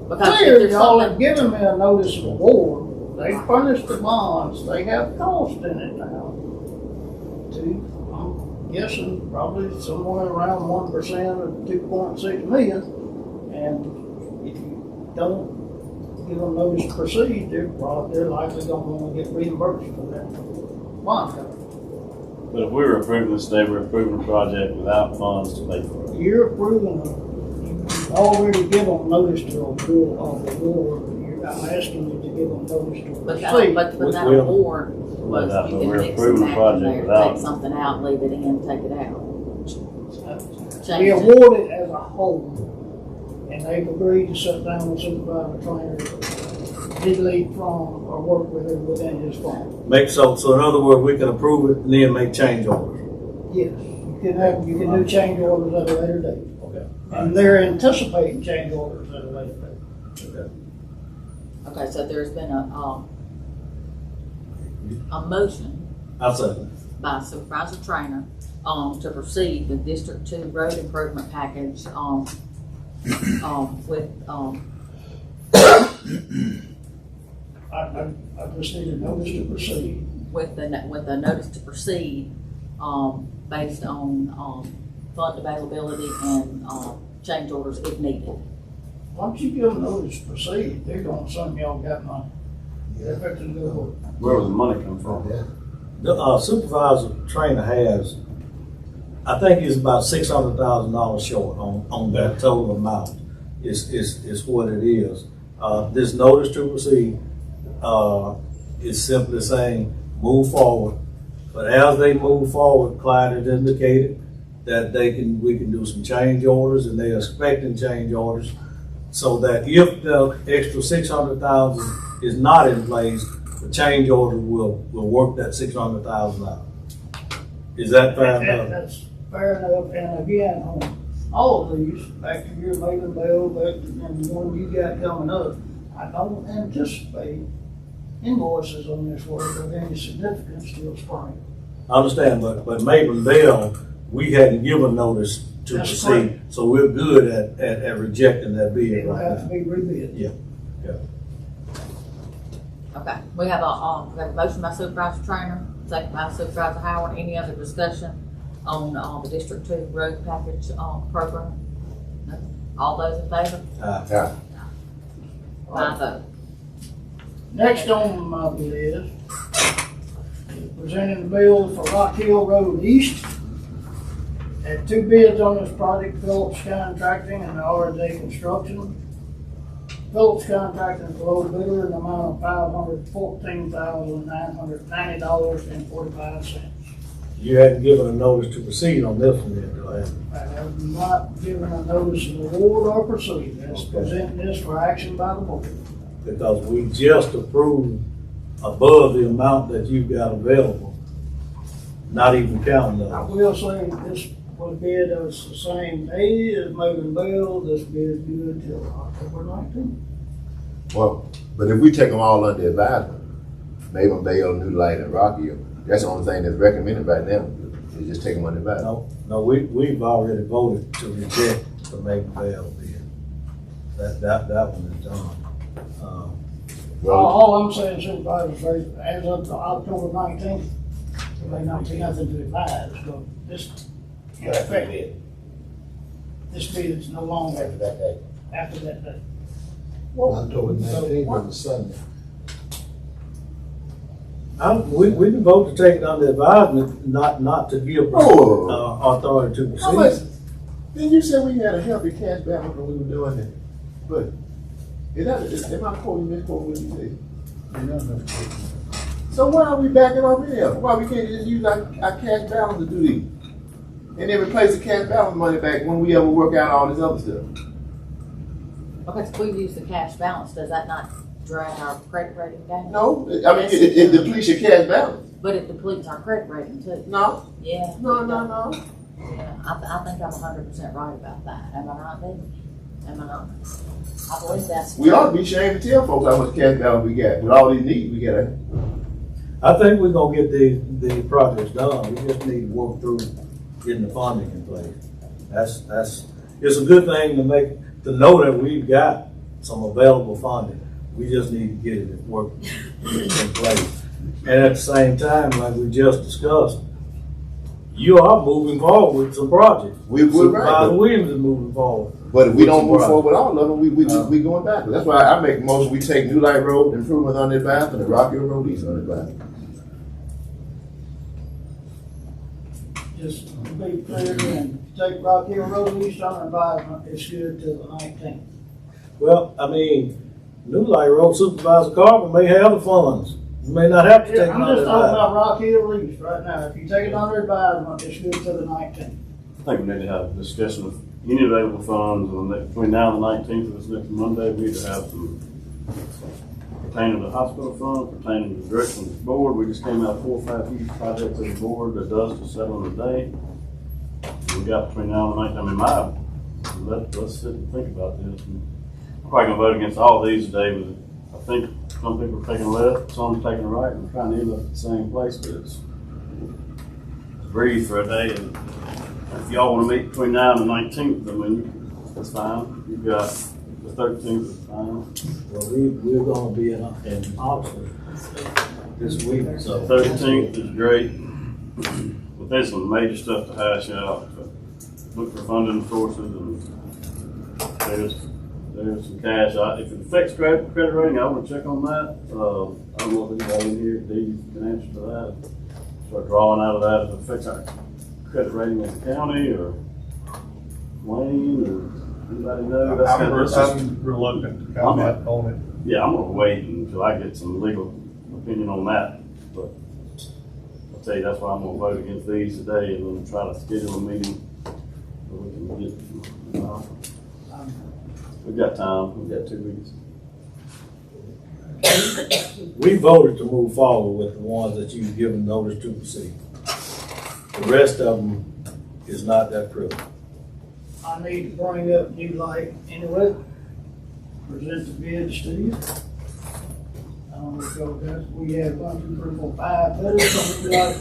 Because if clear, there's y'all something- have given me a notice of award. They furnished the bonds, they have cost in it now. I'm guessing probably somewhere around 1% of 2.6 million. And if you don't give them notice to proceed, they're likely gonna want to get reimbursed for that bond cover. But if we were approving this today, we're approving a project without funds to pay for it. You're approving, you've already given notice to award. I'm asking you to give them notice to But proceed. that award was, Without, you but can we're mix approving and the match in project there, without. take something out, leave it in, take it out. We Change it. award it as a whole, and they've agreed to sit down with supervisor trainer, legally from, or work with him within his fund. So in other words, we can approve it and then make change orders. Yes, you can do change orders at a later date. Okay. And they're anticipating change orders at a later date. Okay. Okay, so there's been a motion I'll second. by Supervisor Trainer, to proceed with District 2 road improvement package, with, I just need a notice to proceed. with the notice to proceed, based on, fund availability and, change orders if needed. Once you give them notice to proceed, they're gonna assume y'all got money. They're fixing to do work. Where does the money come from? The supervisor trainer has, I think it's about $600,000 short on that total amount is what it is. This notice to proceed is simply saying move forward. But as they move forward, Clyde has indicated that we can do some change orders, and they're expecting change orders, so that if the extra 600,000 is not in place, the change order will work that 600,000 out. Is that fair enough? That's fair enough, and again, on all of these, back to your Maiden Bell, and the one you got coming up, I don't anticipate invoices on this work of any significance till spring. I understand, but Maiden Bell, we hadn't given notice to That's proceed, correct. so we're good at rejecting that bid It'll right have to now. be rebid. Yeah. Okay, we have a motion by Supervisor Trainer, second by Supervisor Howard. Any other discussion on, the District 2 road package, program? No? All those in favor? Yeah. 5-0. Next on my list, presenting the bill for Rock Hill Road East. Had two bids on this project, Phillips Contracting and RJ Construction. Phillips contracting is low bidder in the amount of $514,990.45. You hadn't given a notice to proceed on this one yet, do I? I have not given a notice of award or proceed. That's presenting this for action by the board. Because we just approved above the amount that you've got available, not even counting I those. will say this was bid as the same day as Moving Bell. This bid is good till October 19th. Well, but if we take them all under advisement, Maven Bell, New Light, and Rocky Hill, that's the only thing that's recommended right now, is just take them under advisement. No, we've already voted to reject the Maple Bell bid. That one is done. Well, All I'm saying, Supervisor, as of October 19th, there may not be nothing to advise, but this, in effect, this bid is no longer After that day. after that day. October 19th was a Sunday. We can vote to take it under advisement, not to give Oh. authority to how much, proceed. then you said we had a healthy cash balance when we were doing it, but am I quoting this quote what you said? So why are we backing off here? Why we can't just use our cash balance to do these? And then replace the cash balance money back when we ever work out all this other stuff? Okay, so we use the cash balance, does that not drag our credit rating down? No, I mean, it depletes your cash balance. But it depletes our credit rating too. No, Yeah. no. Yeah, I think I'm 100% right about that. Am I right, David? Am I not? I believe that's. We ought to be ashamed to tell folks how much cash balance we got. With all these needs we got. I think we're gonna get the projects done. We just need to work through getting the funding in place. It's a good thing to know that we've got some available funding. We just need to get it working in place. And at the same time, like we just discussed, you are moving forward with some projects. We're right. Supervisor Williams is moving forward. But if we with don't some move projects. forward with all of them, we going backwards. That's why I make a motion, we take New Light Road improvement on advisement and Rocky Hill Road East on advisement. Just to be clear again, take Rock Hill Road East on advisement, it's good till the 19th. Well, I mean, New Light Road Supervisor Carver may have the funds. You may not have to take it I'm under just talking advisement. about Rock Hill East right now. If you take it under advisement, it's good till the 19th. I think we need to have a discussion of any available funds between now and the 19th of this next Monday. We need to have some pertaining to the hospital fund, pertaining to the direction of the board. We just came out 4 or 5 huge projects of the board that does to settle in a day. We got between now and the 19th. Let's sit and think about this. I'm probably gonna vote against all these today, but I think some people are taking left, some are taking right, and trying to end up at the same place, but it's breathe for a day. And if y'all wanna meet between now and the 19th, I mean, that's fine. You've got the 13th is fine. Well, we're gonna be in Oxford this week, so. 13th is great. But there's some major stuff to hash out. Look for funding sources and there's some cash. If it affects credit rating, I want to check on that. I don't know if anybody in here, Dee, can answer to that. Start drawing out of that if it affects our credit rating as a county or Wayne or anybody know? I'm reluctant to comment on it. Yeah, I'm gonna wait until I get some legal opinion on that, but I'll tell you, that's why I'm gonna vote against these today and then try to schedule a meeting so we can get, we've got time, we've got 2 weeks. We voted to move forward with the ones that you've given notice to proceed. The rest of them is not that critical. I need to bring up New Light anyway, present the bids to you. I don't know if y'all got, we had 1, 2, 3, 4, 5 bidders on New Light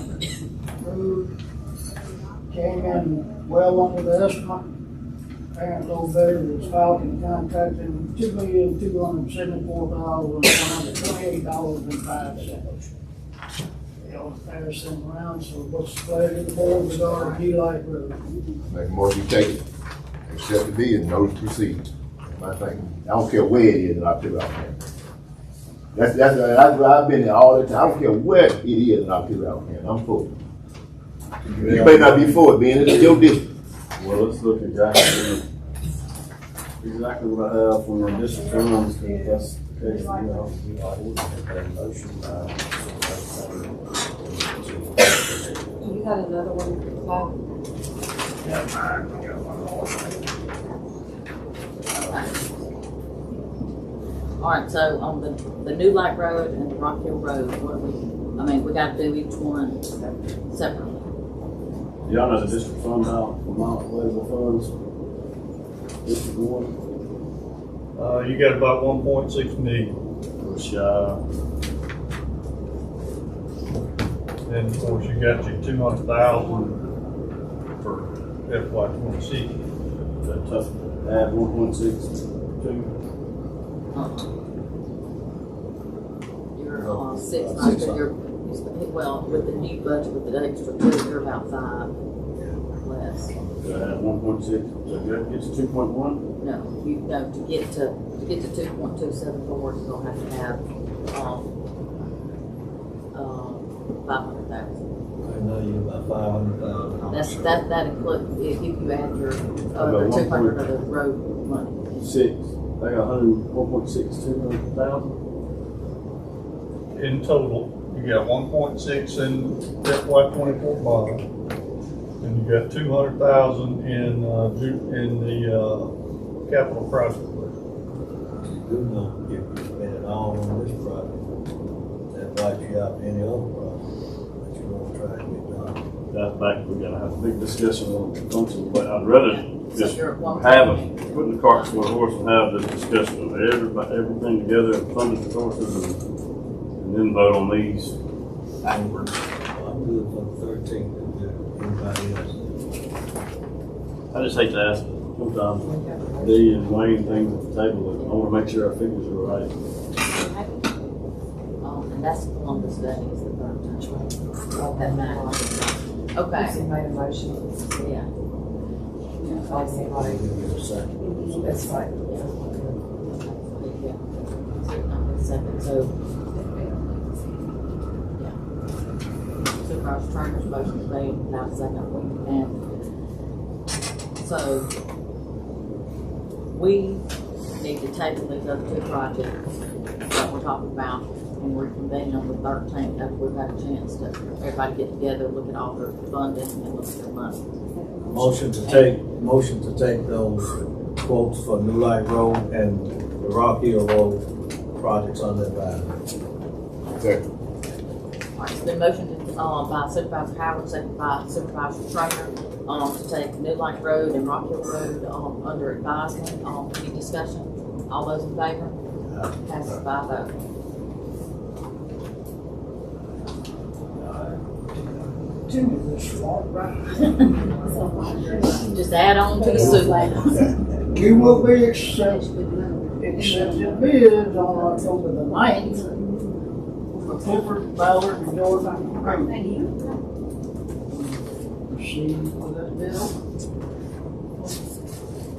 Road. Came in well under the estimate. Parent low bidder was Falcon Contracting, $2,274,128.05. Y'all pass them around, so what's the pleasure of the board regarding New Light Road? Make a motion, take it, accept the bid, and notice to proceed. My thing, I don't care where it is in October. That's I've been there all the time. I don't care where it is in October. I'm for it. You may not be for it, being it's your district. Well, let's look at exactly exactly what I have from the district funds, if that's the case, you know. You got another one, Bob? All right, so on the New Light Road and the Rock Hill Road, what do we, I mean, we gotta do each one separately. Y'all know the district fund out, amount available funds? District one, You got about 1.6 million. or shy, And of course, you got your 200,000 for FY 26. that tough, add 1.62. You're, 600, you're, well, with the new budget, with the extra two, you're about 5 less. Add 1.6, so that gets 2.1? No, you know, to get to 2.274, you're gonna have to have, 500,000. I know you about 500,000. That includes, if you add your, About 200 of the road money. 6, I got 200,000. In total, you got 1.6 in FY 24 bond, and you got 200,000 in the capital project. You do know if you spend it all on this project, that wipes you out any other project that you're gonna try to get done. That's back, we gotta have a big discussion on the function, but I'd rather So just you're at one. putting the cart before the horse and have this discussion of everything together and fund the resources and then vote on these backwards. I'm good for the 13th, and anybody else. I just hate to ask sometimes Dee and Wayne things at the table, but I wanna make sure our figures are right. And that's Columbus Day is the third time. That matters. Okay, Lucy made a motion. yeah. I'll say right. Give me a second. That's fine. Yeah. Second, so. Yeah. Supervisor Turner's motion is made, now second, and so we need to table these other two projects that we're talking about and reconvene on the 13th after we've had a chance to, everybody get together, look at all their funding and look at their money. Motion to take those quotes for New Light Road and the Rock Hill Road projects under advisement. Second. All right, it's been motioned by Supervisor Howard, second by Supervisor Trainer, to take New Light Road and Rock Hill Road, under advisement. Any discussion? All those in favor? Passes 5-0. Jimmy, this smart, right? Just add on to the soup. You will be accepted bids on October the 9th for Clifford, Ballard, and Jordan Creek. Proceed with that bill.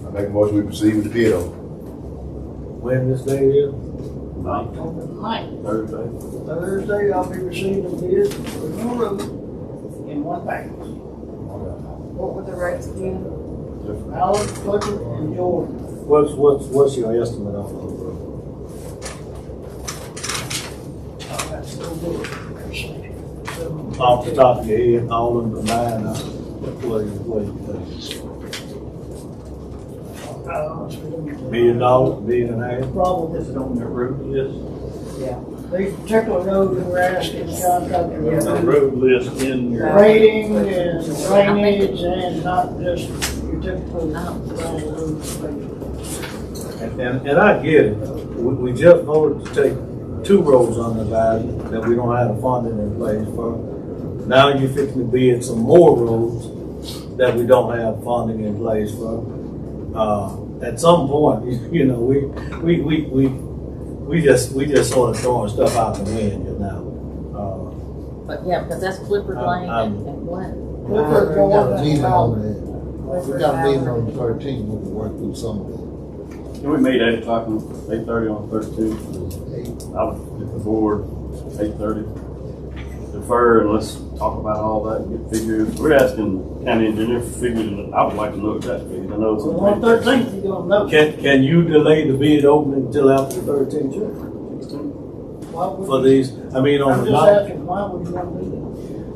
I make a motion, we proceed with the bid on. When this day is? October the 9th. Thursday. Thursday, I'll be receiving bids for your road in one package. What were the rates again? Ballard, Clifford, and Jordan. What's your estimate on those roads? That's still good. Off the top of your head, all of them combined, what do you think? $1 million, $1.5 million? Probably. Is it on their road list? These particular roads that we're asking the contractor The to do road list in your. grading and drainage and not just your typical roads. And I get it. We just voted to take 2 roads under advisement that we don't have the funding in place for. Now you're fixing to bid some more roads that we don't have funding in place for. At some point, you know, we just sort of throwing stuff out the wind just now. But yeah, because that's Clifford Lane and Glen. We got a meeting on that. We got a meeting on the 13th, we can work through some of it. Can we meet 8:00 on 8:30 on the 13th? I would, if the board, 8:30. Defer and let's talk about all that, and get figures. We're asking county engineer for figures, and I would like to know exact figures. I know it's. So on 13th, you're gonna know. Can you delay the bid opening until after the 13th, June? Why would For you- these, I mean, on I'm the just night, asking, why would you want to do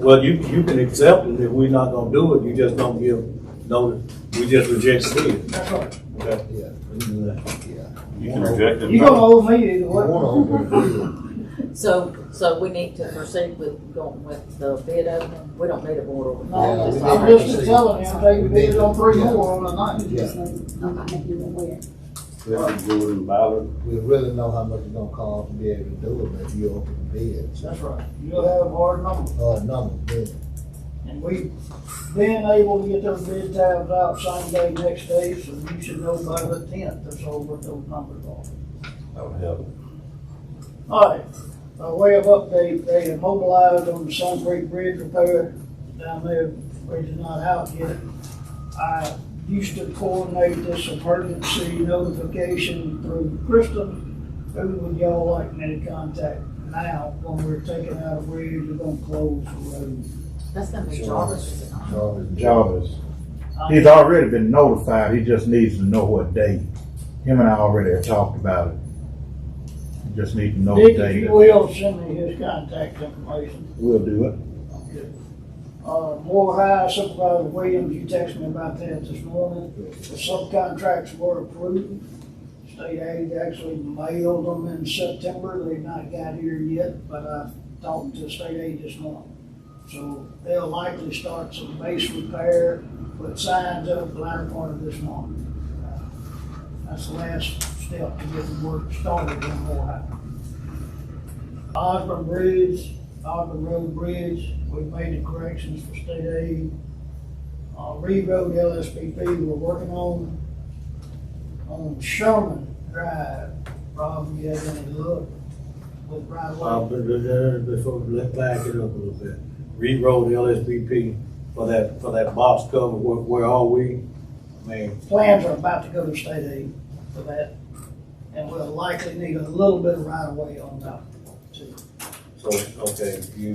well, you can accept it. If we're not gonna do it, you just don't give notice. We just reject the bid. that? That's right. Okay. Yeah, We can do that. yeah. You can reject it. You're gonna owe me either You way. wanna open the bid. So we need to proceed with going with the bid opening. We don't need a board order. No, Yeah, we I'm need to just see. telling you, I'm taking We need bids on to- 3 yeah. more on the night. Yeah, Okay, you aware. Jordan Ballard. we really know how much it's gonna cost to be able to do it, if you open the bids. That's right. You'll have hard numbers. Numbers, yeah. And we've been able to get those bid tabs out same day, next day, so you should know by the 10th or so what those numbers are. That would help. All right, by way of update, they have mobilized on the Sun Creek Bridge repair down there, bridge is not out yet. I used to coordinate this emergency notification through Kristen. Who would y'all like me to contact now when we're taking out a bridge, we're gonna close the road? That's gonna be Jarvis, is it not? Jarvis. He's already been notified, he just needs to know what day. Him and I already have talked about it. He just need to know the Dick, if day. you will, send me his contact information. We'll do it. Moore High Supervisor Williams, you texted me about that this morning. The subcontracts were approved. State aid actually mailed them in September. They've not got here yet, but I talked to state aid this morning. So they'll likely start some base repair, put signs up the latter part of this month. That's the last step to get the work started in Moore High. Osborne Road Bridge, we've made the corrections for state aid. Reed Road LSPP, we're working on Sherman Drive. Rob, you have any luck with right away? Before, let's back it up a little bit. Reed Road, LSBP, for that box cover, where are we? I mean, Plans are about to go to state aid for that, and we'll likely need a little bit of right of way on top too. so, okay, you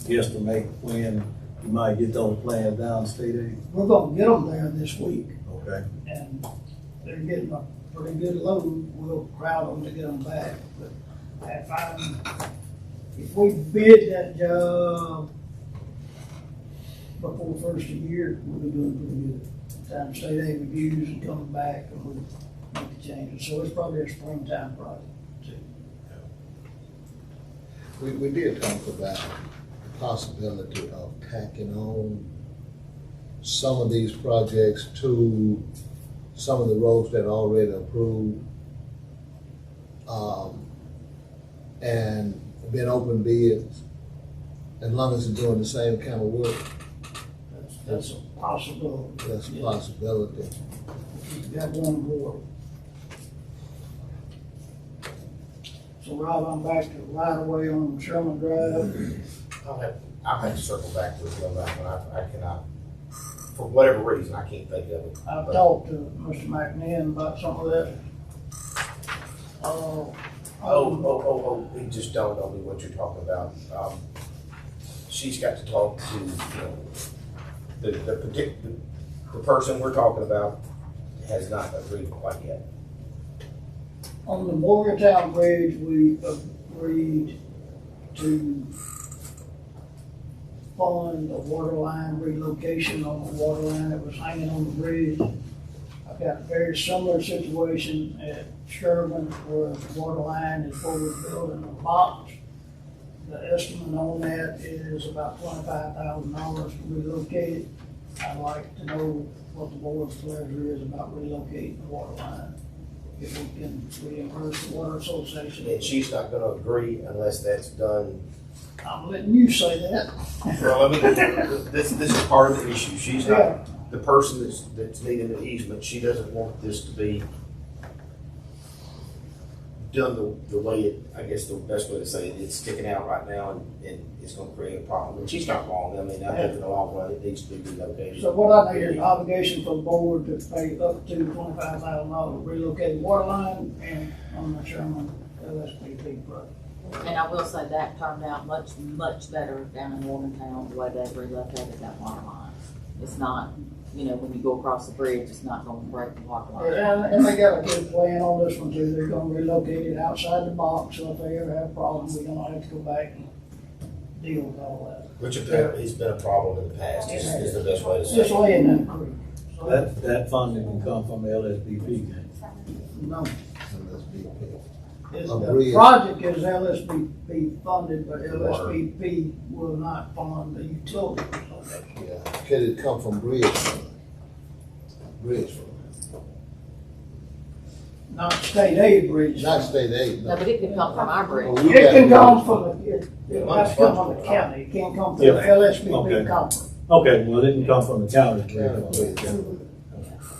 guesstimate when you might get those plans down to state aid? We're gonna get them there this week, Okay. and they're getting a pretty good load. We'll crowd them to get them back, but if we bid that job before first of the year, we'll be doing pretty good. Time state aid reviews and coming back, and we'll make the changes. So it's probably a springtime project too. We did talk about the possibility of tacking on some of these projects to some of the roads that are already approved, and been open bids, as long as it's doing the same kind of work. That's a possibility. That's a possibility. Keep that one board. So Rob, I'm back to right away on Sherman Drive. I'll have to circle back to it on that one. I cannot, for whatever reason, I can't think of it. I've talked to Mr. McNeil about some of that. It just dawned on me what you're talking about. She's got to talk to, the person we're talking about has not agreed quite yet. On the Morgantown Bridge, we agreed to fund a water line relocation on the water line that was hanging on the bridge. I've got a very similar situation at Sherman where the water line is forward building a box. The estimate on that is about $25,000 to relocate it. I'd like to know what the board's pleasure is about relocating the water line. If we can reimburse the water association. And she's not gonna agree unless that's done. I'm letting you say that. Well, I mean, this is part of the issue. She's not, the person that's needing the easement, she doesn't want this to be done the way it, I guess the best way to say it, it's sticking out right now and it's gonna create a problem. And she's not wrong. I mean, I think in the long run, it needs to be relocated. So what I need is an obligation for the board to pay up to $25,000 to relocate the water line and on the Sherman LSPP project. And I will say that turned out much, much better down in Morgantown, the way they've relocated that water line. It's not, you know, when you go across the bridge, it's not gonna break the water line. And they got a good plan on this one too. They're gonna relocate it outside the box, so if they ever have problems, we don't have to go back and deal with all that. Which apparently has been a problem in the past, is the best way to say Just it. laying in the creek. So That funding can come from LSBP, can No, A the bridge. project is LSBP funded, but LSBP will not fund the utilities. Yeah, could it come from bridge fund? Bridge fund, Not state aid bridge. not state aid, No, no. but it could come from our bridge. Well, we It got can come bridge. from the, it has to come from the county. It can't come from Yeah. the LSBP Okay. company. Okay, well, it can come from the county. County bridge.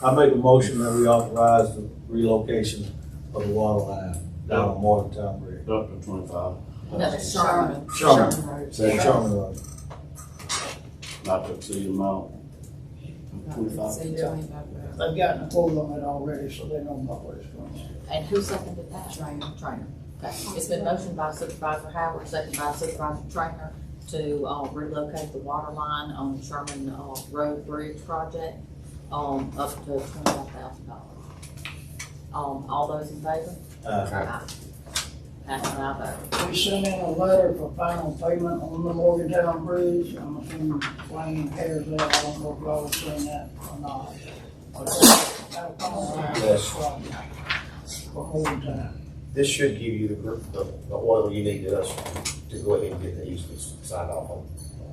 I make a motion that we authorize the relocation of the water line down on Morgantown Bridge. Up to 25, No, that's Sherman. Sherman. Second. Sherman Road. not to exceed amount. 25. Say 25. They've gotten a quote on it already, so they know about what it's going to. And who seconded that? Trainer. Okay. It's been motioned by Supervisor Howard, seconded by Supervisor Trainer to relocate the water line on Sherman Road Bridge project up to $25,000. All those in favor? Aye. That's my vote. We sent in a letter for final payment on the Morgantown Bridge. I'm assuming Wayne has that. I don't know if y'all have seen that or not. But that'll come around for Morgantown. This should give you the oil you need us to go ahead and get the easements signed off on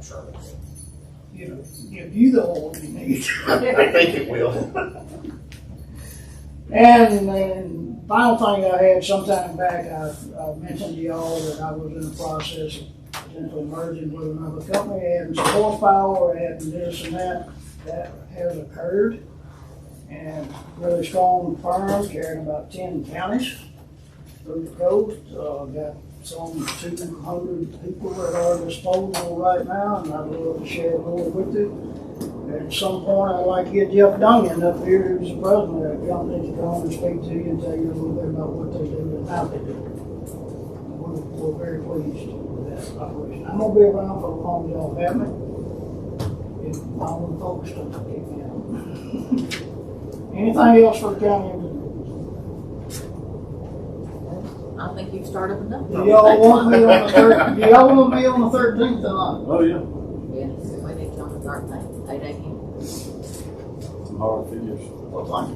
Sherman. Give you the oil you need. I think it will. And then final thing I had sometime back, I mentioned to y'all that I was in the process of potentially merging with another company, adding some horsepower, adding this and that. That has occurred. And really strong firm carrying about 10 counties through the coast. Got some 200 people at our disposal right now, and I'd love to share more with you. At some point, I'd like to get Jeff Dungan up here, who's the president of the company, to come and speak to you and tell you a little bit about what they do and how they do it. We're very pleased with that operation. I'm gonna be around for as long as y'all have me. If my own folks don't kick me out. Anything else for the county? I think you've started enough. Do y'all want me on the 13th or not? Oh, yeah, Yes, we need you on the 13th, 8 a.m. some hard figures. What time?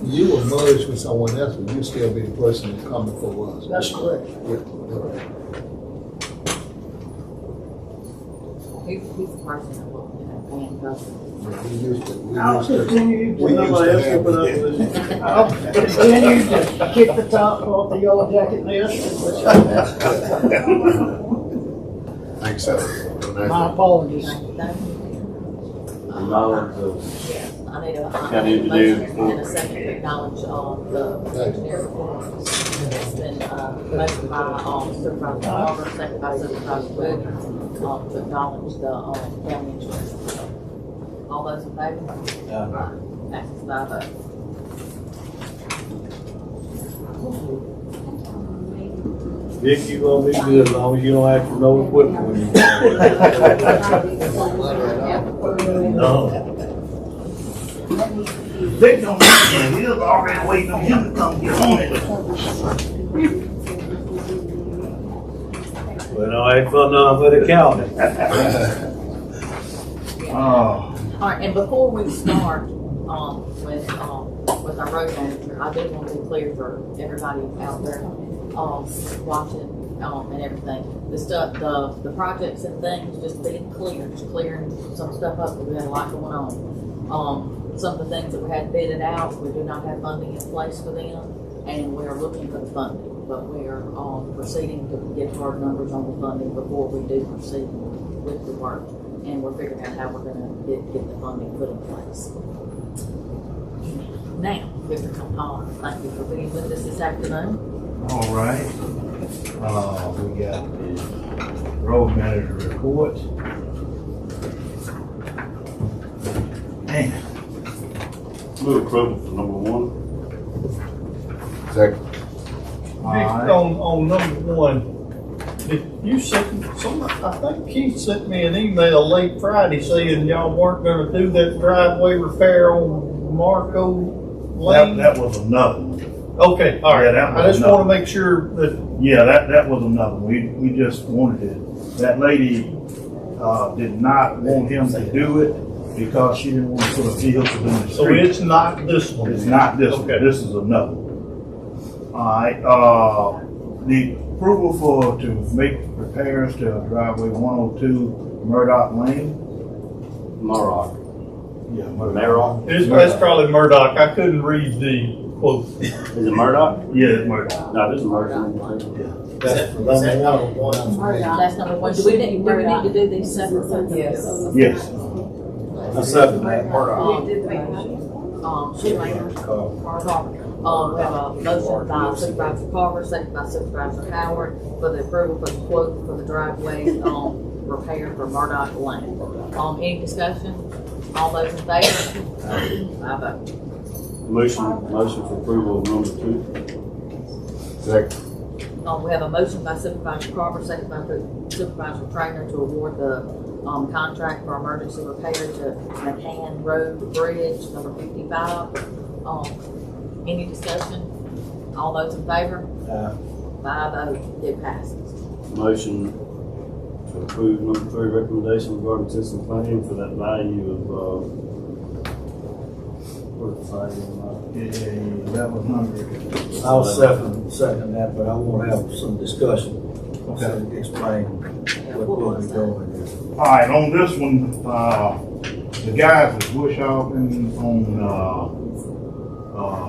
You will merge with someone else, but you still be the person that come before us. That's correct. He's the person that will, paying customers. We used to I'll continue to. I'll have. continue to kick the top off the yellow jacket list. Thanks, sir. My apologies. Thank you. Acknowledge the Yes, I need a County engineer report. and a second to acknowledge the engineer report. It's been motioned by Supervisor Carver, second by Supervisor Wood, to acknowledge the county engineer report. All those in favor? Passes by a vote. Vic, you gonna be good as long as you don't ask for no equipment when you. No. Vic don't know, he was already waiting on him to come get on it. Well, no, ain't for nothing for the county. Oh. All right, and before we start, with our road manager, I do want to be clear for everybody out there, watching, and everything. The stuff, the projects and things, just being clear, just clearing some stuff up, we had a lot going on. Some of the things that we had bidded out, we do not have funding in place for them, and we are looking for the funding, but we are, proceeding to get hard numbers on the funding before we do proceed with the work. And we're figuring out how we're gonna get the funding put in place. Now, Mr. Tom, thank you for being with us this afternoon. All right. We got the road manager report. Man, Move approval for number 1. Second. Vic, on number one, did you send, I think Keith sent me an email late Friday saying y'all weren't gonna do that driveway repair on Marco Lane? That was another one. Okay, all right. Yeah, that was I just another wanna make sure that, Yeah, that was another one. We just wanted it. That lady, did not want him to do it because she didn't want to put a vehicle in the so street. it's not this one. It's not this one, Okay. this is another one. Alright, the approval to make repairs to driveway 102 Murdoch Lane. Murdoch. Yeah, Murdoch? That's probably Murdoch. I couldn't read the quote. Is it Murdoch? Yeah, it's Murdoch. No, this is Murdoch. That's Is that number one? That's number one. Do we need to do these separate? Yes. Yes. I second that. Shoemaker, Carver. We have a motion by Supervisor Carver, second by Supervisor Howard for the approval for the quote for the driveway, repair for Murdoch Lane. Any discussion? All those in favor? I vote. Motion for approval of number 2. Second. We have a motion by Supervisor Carver, second by Supervisor Trainer to award the contract for emergency repair to McCann Road Bridge number 55. Any discussion? All those in favor? By vote, it passes. Motion to approve number 3 recommendation regarding system claim for that value of, what's the value of, Yeah, that was number. I'll second that, but I want to have some discussion. Okay. Explain what we're doing here. All right, on this one, the guys at Bush Ogden on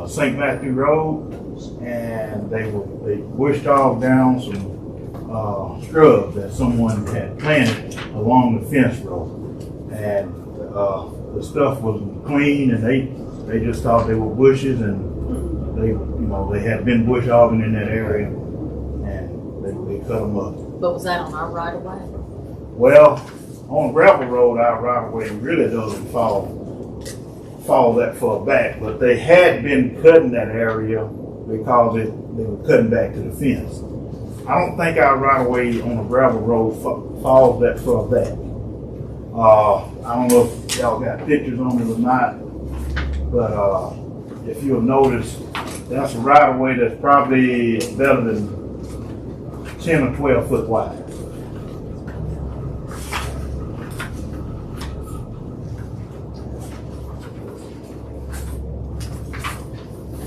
St. Matthew Road, and they bushed off down some shrubs that someone had planted along the fence road, and the stuff wasn't clean, and they just thought they were bushes, and they had been bush hogging in that area, and they cut them up. But was that on our right of way? Well, on gravel road, our right of way really doesn't fall that far back, but they had been cutting that area because they were cutting back to the fence. I don't think our right of way on a gravel road falls that far back. I don't know if y'all got pictures on it or not, but if you'll notice, that's a right of way that's probably better than 10 or 12 foot wide.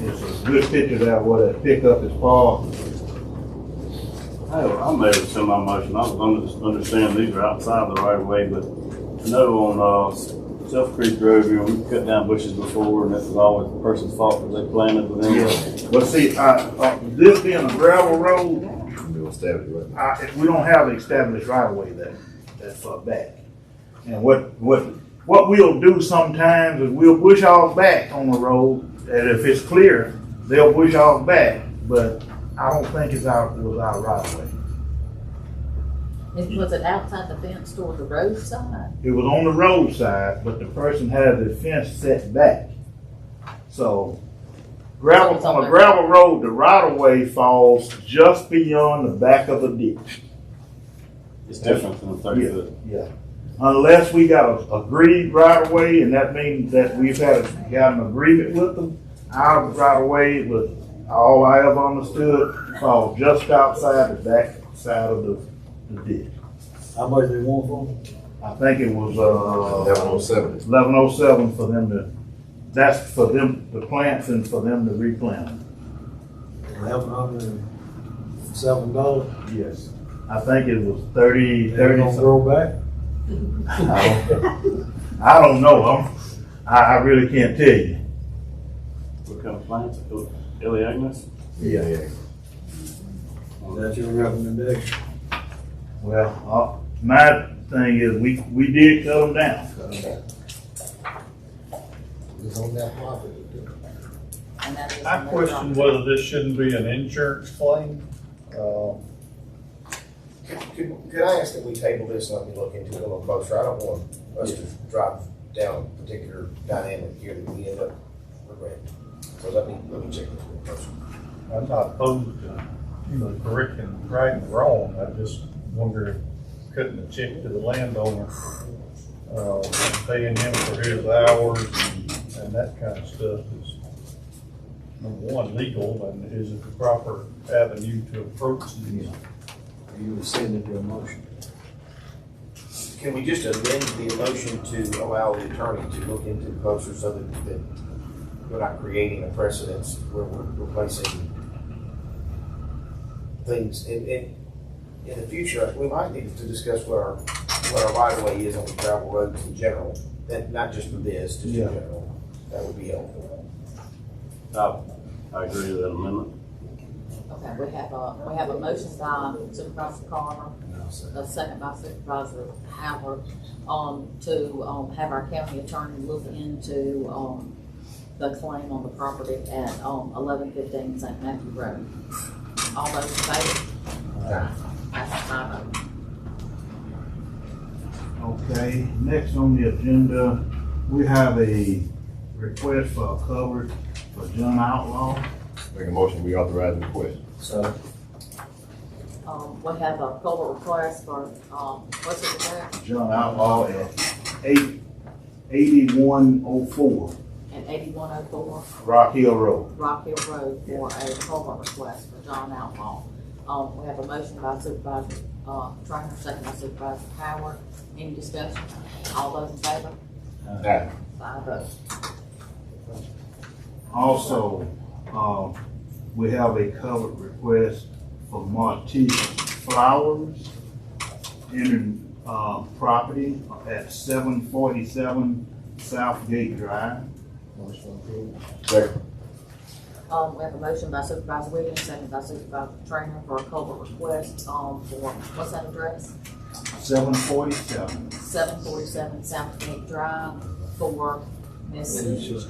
It's a good picture there where that pickup is parked. I made it to my motion. I was understand these are outside the right of way, but I know on Self Creek Road, we cut down bushes before, and it was always the person's fault because they planted with them. Yeah. But see, this being a gravel road, we don't have an established right of way that far back. And what we'll do sometimes is we'll bush off back on the road, and if it's clear, they'll bush off back. But I don't think it was our right of way. Was it outside the fence toward the roadside? It was on the roadside, but the person had the fence set back. So on a gravel road, the right of way falls just beyond the back of the ditch. It's different than a 30 foot. Yeah. Unless we got an agreed right of way, and that means that we've got an agreement with them, our right of way, with all I ever understood, falls just outside the back side of the ditch. How much they want for them? I think it was 1107. 1107 for them to. That's for them, the plants, and for them to replant them. $1,107. Yes. I think it was 30. They're gonna grow back? I don't know. I really can't tell you. What kind of plants? Iliagnus? Yeah. Is that your recommendation? Well, my thing is we did cut them down. It's on that property. And that is I on their question property. whether this shouldn't be an insurance claim. Could I ask that we table this and let me look into it a little closer? I don't want us to drive down a particular dynamic here that we end up regretting. So let me check this a little closer. I'm not opposed to, correcting right and wrong. I just wonder, cutting the check to the landowner, paying him for his hours and that kind of stuff is, number one, legal, and is it the proper avenue to approach these? You rescinded your motion. Can we just amend the motion to allow the attorney to look into it closer so that we're not creating a precedence where we're replacing things in the future? We might need to discuss what our right of way is on the gravel roads in general, and not just for this, just in general. That would be helpful. I agree with that amendment. Okay, we have a motion by Supervisor Carter, a second by Supervisor Howard, to, have our county attorney look into, the claim on the property at, 1115 St. Matthew Road. All those in favor? That's 5-0. Okay, next on the agenda, we have a request for a cover for John Outlaw. Make a motion, we authorize the request. So, We have a culvert request for, what's it about? John Outlaw at 8104 At 8104 Rock Hill Road. Rock Hill Road for a culvert request for John Outlaw. We have a motion by Supervisor, Trainer, second by Supervisor Howard. Any discussion? All those in favor? Aye. 5-0. Also, we have a covered request for Martise Flowers in property at 747 Southgate Drive. Motion approved. Second. We have a motion by Supervisor Williams, second by Supervisor Trainer for a culvert request, for, what's that address? 747. 747 Southgate Drive for Miss Kenesha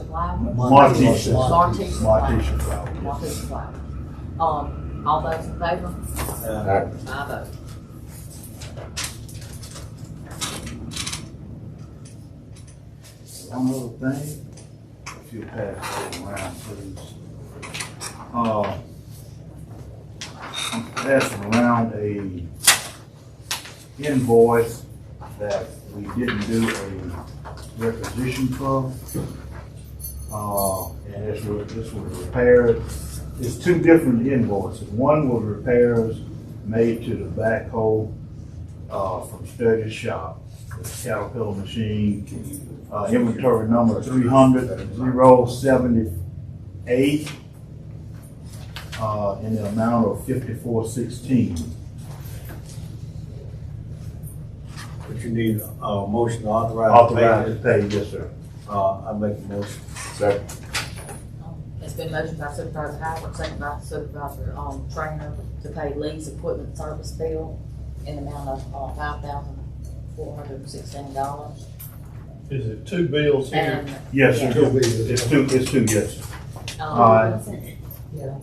Flower. Martise. Martise Flower. Martise Flowers. Martise Flower. All those in favor? Aye. 5-0. One other thing, if you pass that around, please. I'm passing around a invoice that we didn't do a requisition for. And this was repaired. It's two different invoices. One was repairs made to the backhoe from Sturgis Shop, the Caterpillar machine, inventory number 300-078, in the amount of $54.16. but you need a motion to authorize. Authorized to pay, yes, sir. I make a motion. Second. It's been motioned by Supervisor Howard, second by Supervisor, Trainer to pay Lee's equipment service bill in the amount of, $5,416. Is it two bills here? And, Yes, sir. Yeah. It's two, yes, sir. Yeah.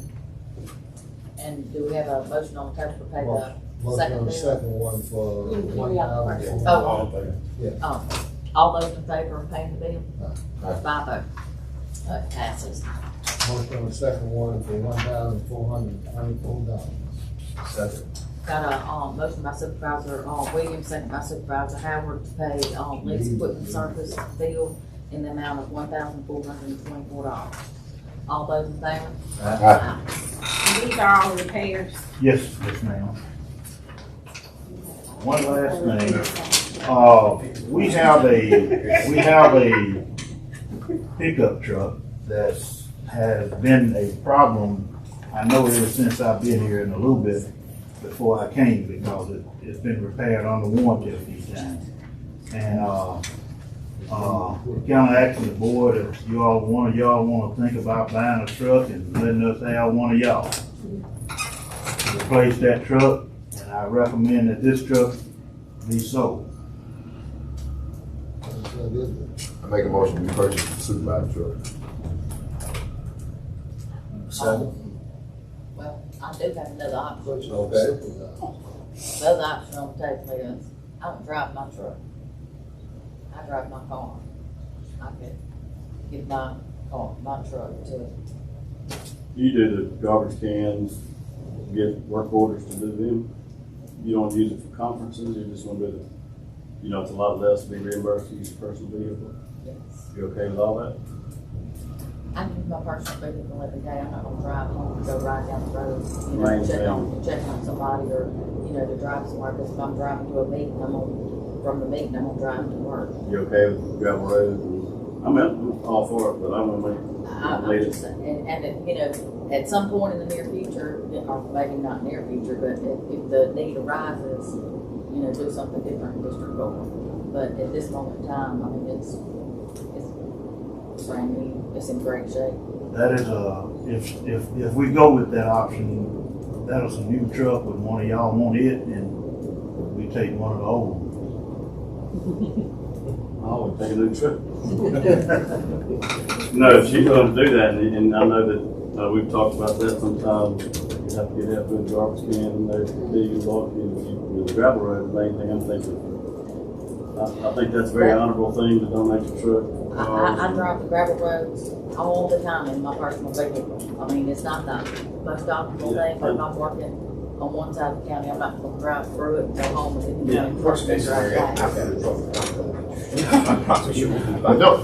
And do we have a motion on the table to pay the Motion second on the bill? second one for $1,000. All those in favor of paying the bill? Aye. 5-0. It passes. Motion on the second one for $1,424. Second. Got a, motion by Supervisor, Williams, second by Supervisor Howard to pay, Lee's equipment service bill in the amount of $1,424. All those in favor? Aye. These are all repairs. Yes, ma'am. One last thing, we have a pickup truck that has been a problem, I know ever since I've been here in a little bit before I came, because it's been repaired under warranty a few times. And, we're kind of asking the board if one of y'all want to think about buying a truck and letting us have one of y'all to replace that truck, and I recommend that this truck be sold. I make a motion, we purchase the supervisor truck. Second. Well, I do have another option. Okay. The other option on the table is, I don't drive my truck. I drive my car. I could get my truck to You do the garbage cans, get work orders to do them. You don't use it for conferences, you just want to do the, it's a lot less to be reimbursed to use a personal vehicle. Yes. You okay with all that? I use my personal vehicle every day. I'm not gonna drive home to go ride down the road, Right, check yeah. on somebody or, to drive somewhere. Because if I'm driving to a meeting, from the meeting, I'm gonna drive to work. You okay with gravel roads? I'm all for it, but I'm gonna I'm just saying, at some point in the near future, or maybe not near future, but if the need arises, do something different in District 4. But at this moment in time, I mean, it's brand new, it's in great shape. That is, if we go with that option, that is a new truck with one of y'all want it, and we take one of the old ones. I would take a new trip. No, if she's gonna do that, and I know that, we've talked about that sometimes, you have to get help with the garbage can, and they're big and bulky, and with the gravel road, the main thing I'm thinking. I think that's a very honorable thing to donate your truck. I drive the gravel roads all the time in my personal vehicle. I mean, it's not the most optimal thing, but if I'm working on one side of the county, I'm not gonna drive through it and go home and then Worst case scenario, drive back.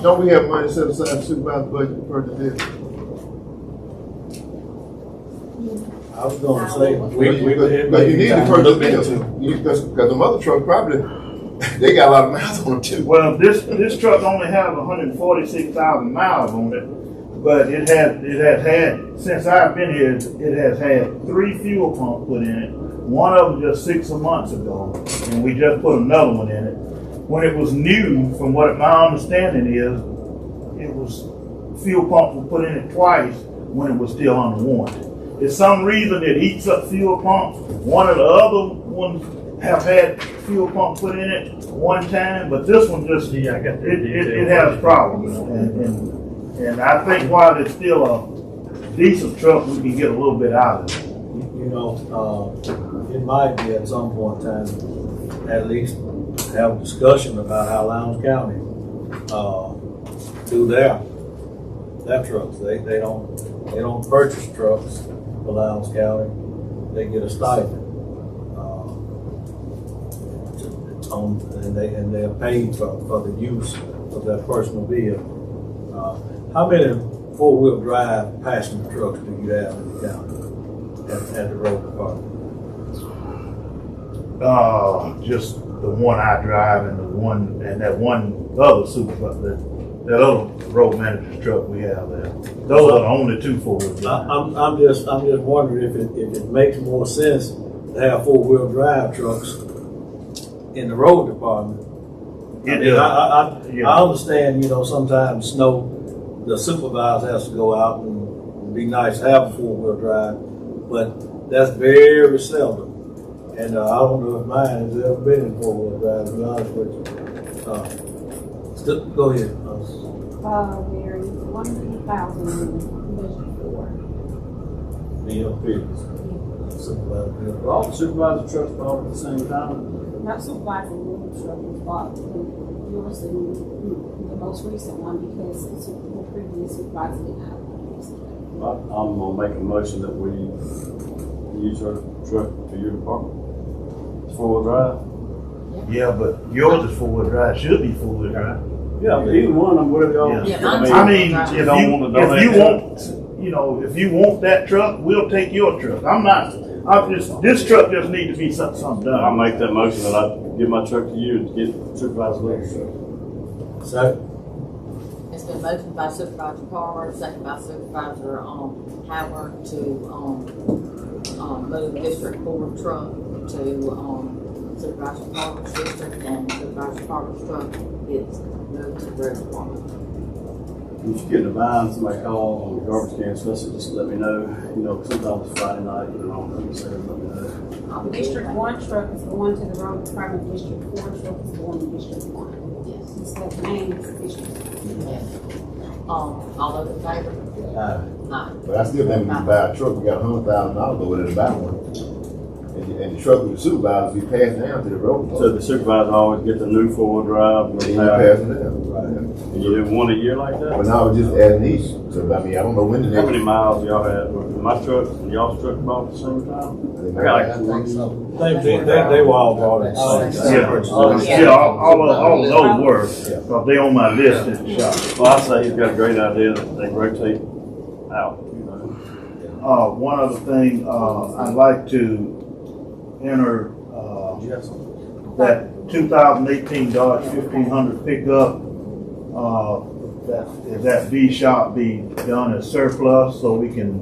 Don't we have money set aside for supervisor budget to purchase this? I was gonna say, But you need to purchase this, because the mother truck probably, they got a lot of miles on them too. Well, this truck only has 146,000 miles on it, but it has had, since I've been here, it has had 3 fuel pumps put in it. One of them just 6 months ago, and we just put another one in it. When it was new, from what my understanding is, it was, fuel pumps were put in it twice when it was still under warranty. If some reason it eats up fuel pumps, one of the other ones have had fuel pump put in it one time, but this one just, it has problems. And I think while it's still a decent truck, we can get a little bit out of it. It might be at some point in time, at least have a discussion about how Lowndes County, do their trucks. They don't purchase trucks for Lowndes County. They get a stipend. And they're paid for the use of their personal vehicle. How many 4-wheel drive passenger trucks do you have in the county at the road department? Just the one I drive and that one other supervisor, that other road manager's truck we have there. Those are the only 2 4-wheel drive. I'm just wondering if it makes more sense to have 4-wheel drive trucks in the road department. I understand, sometimes the supervisor has to go out and be nice to have a 4-wheel drive, but that's very seldom. And I don't know if mine has ever been in 4-wheel drive, to be honest with you. Go ahead. There is 1,000 budget for. Supervisor. All the supervisor trucks bought at the same time. Not supervising the truck was bought, yours and the most recent one because the previous supervisor did not use it. I'm gonna make a motion that we use our truck to your department. It's 4-wheel drive. Yeah, but yours is 4-wheel drive, should be 4-wheel drive. Yeah, but either one, whatever y'all. Yeah, I mean, you don't want to if you want that truck, we'll take your truck. This truck just needs to be something I'll done. make that motion that I give my truck to you and get Supervisor Williams' truck. So, It's been motioned by Supervisor Carver, second by Supervisor Howard to move District 4 truck to Supervisor Carver's district, and Supervisor Carver's truck gets moved to the road department. If you get in a bind, somebody call on the garbage can, especially just let me know. Sometimes it's Friday night, so let me know. District 1 truck is going to the road department, District 4 truck is going to District 1. Yes. It's the name is District 1. Yes. All those in favor? Aye. But I still think we can buy a truck, we got $100,000 over there to buy one. And the truck with the supervisor be passed down to the road. So the supervisor always get the new four-wheel drive, And and you pass them down. and you do one a year like But that? now we're just adding these, so I mean, I don't know when the How next. many miles y'all had, was my truck and y'all's truck about at the same time? I think so. They were all brought in. Yeah, all of those were, because they on my list at the shop. Well, I say he's got a great idea that they rotate out, you know? One other thing, I'd like to enter, that 2018 Dodge 1500 pickup, that B shop be done as surplus, so we can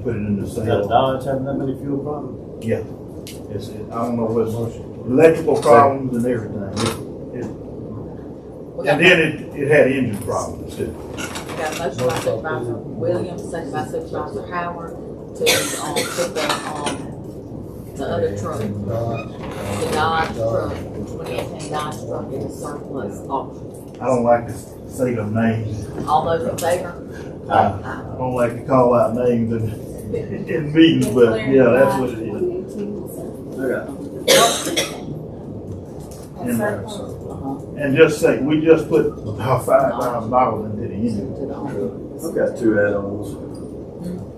put it in the Is that sale. Dodge having that many fuel problems? Yeah, I don't know what's electrical problems and everything. And then it had engine problems too. We got a motion by Supervisor Williams, second by Supervisor Howard to, put the other truck, the Dodge truck, 2018 Dodge truck in the surplus auction. I don't like to say them names. All those in favor? I don't like to call out names in meetings, but yeah, that's what it is. 2018 And just say, we just put about $5,000 into the engine. To the owner. I've got two add-ons.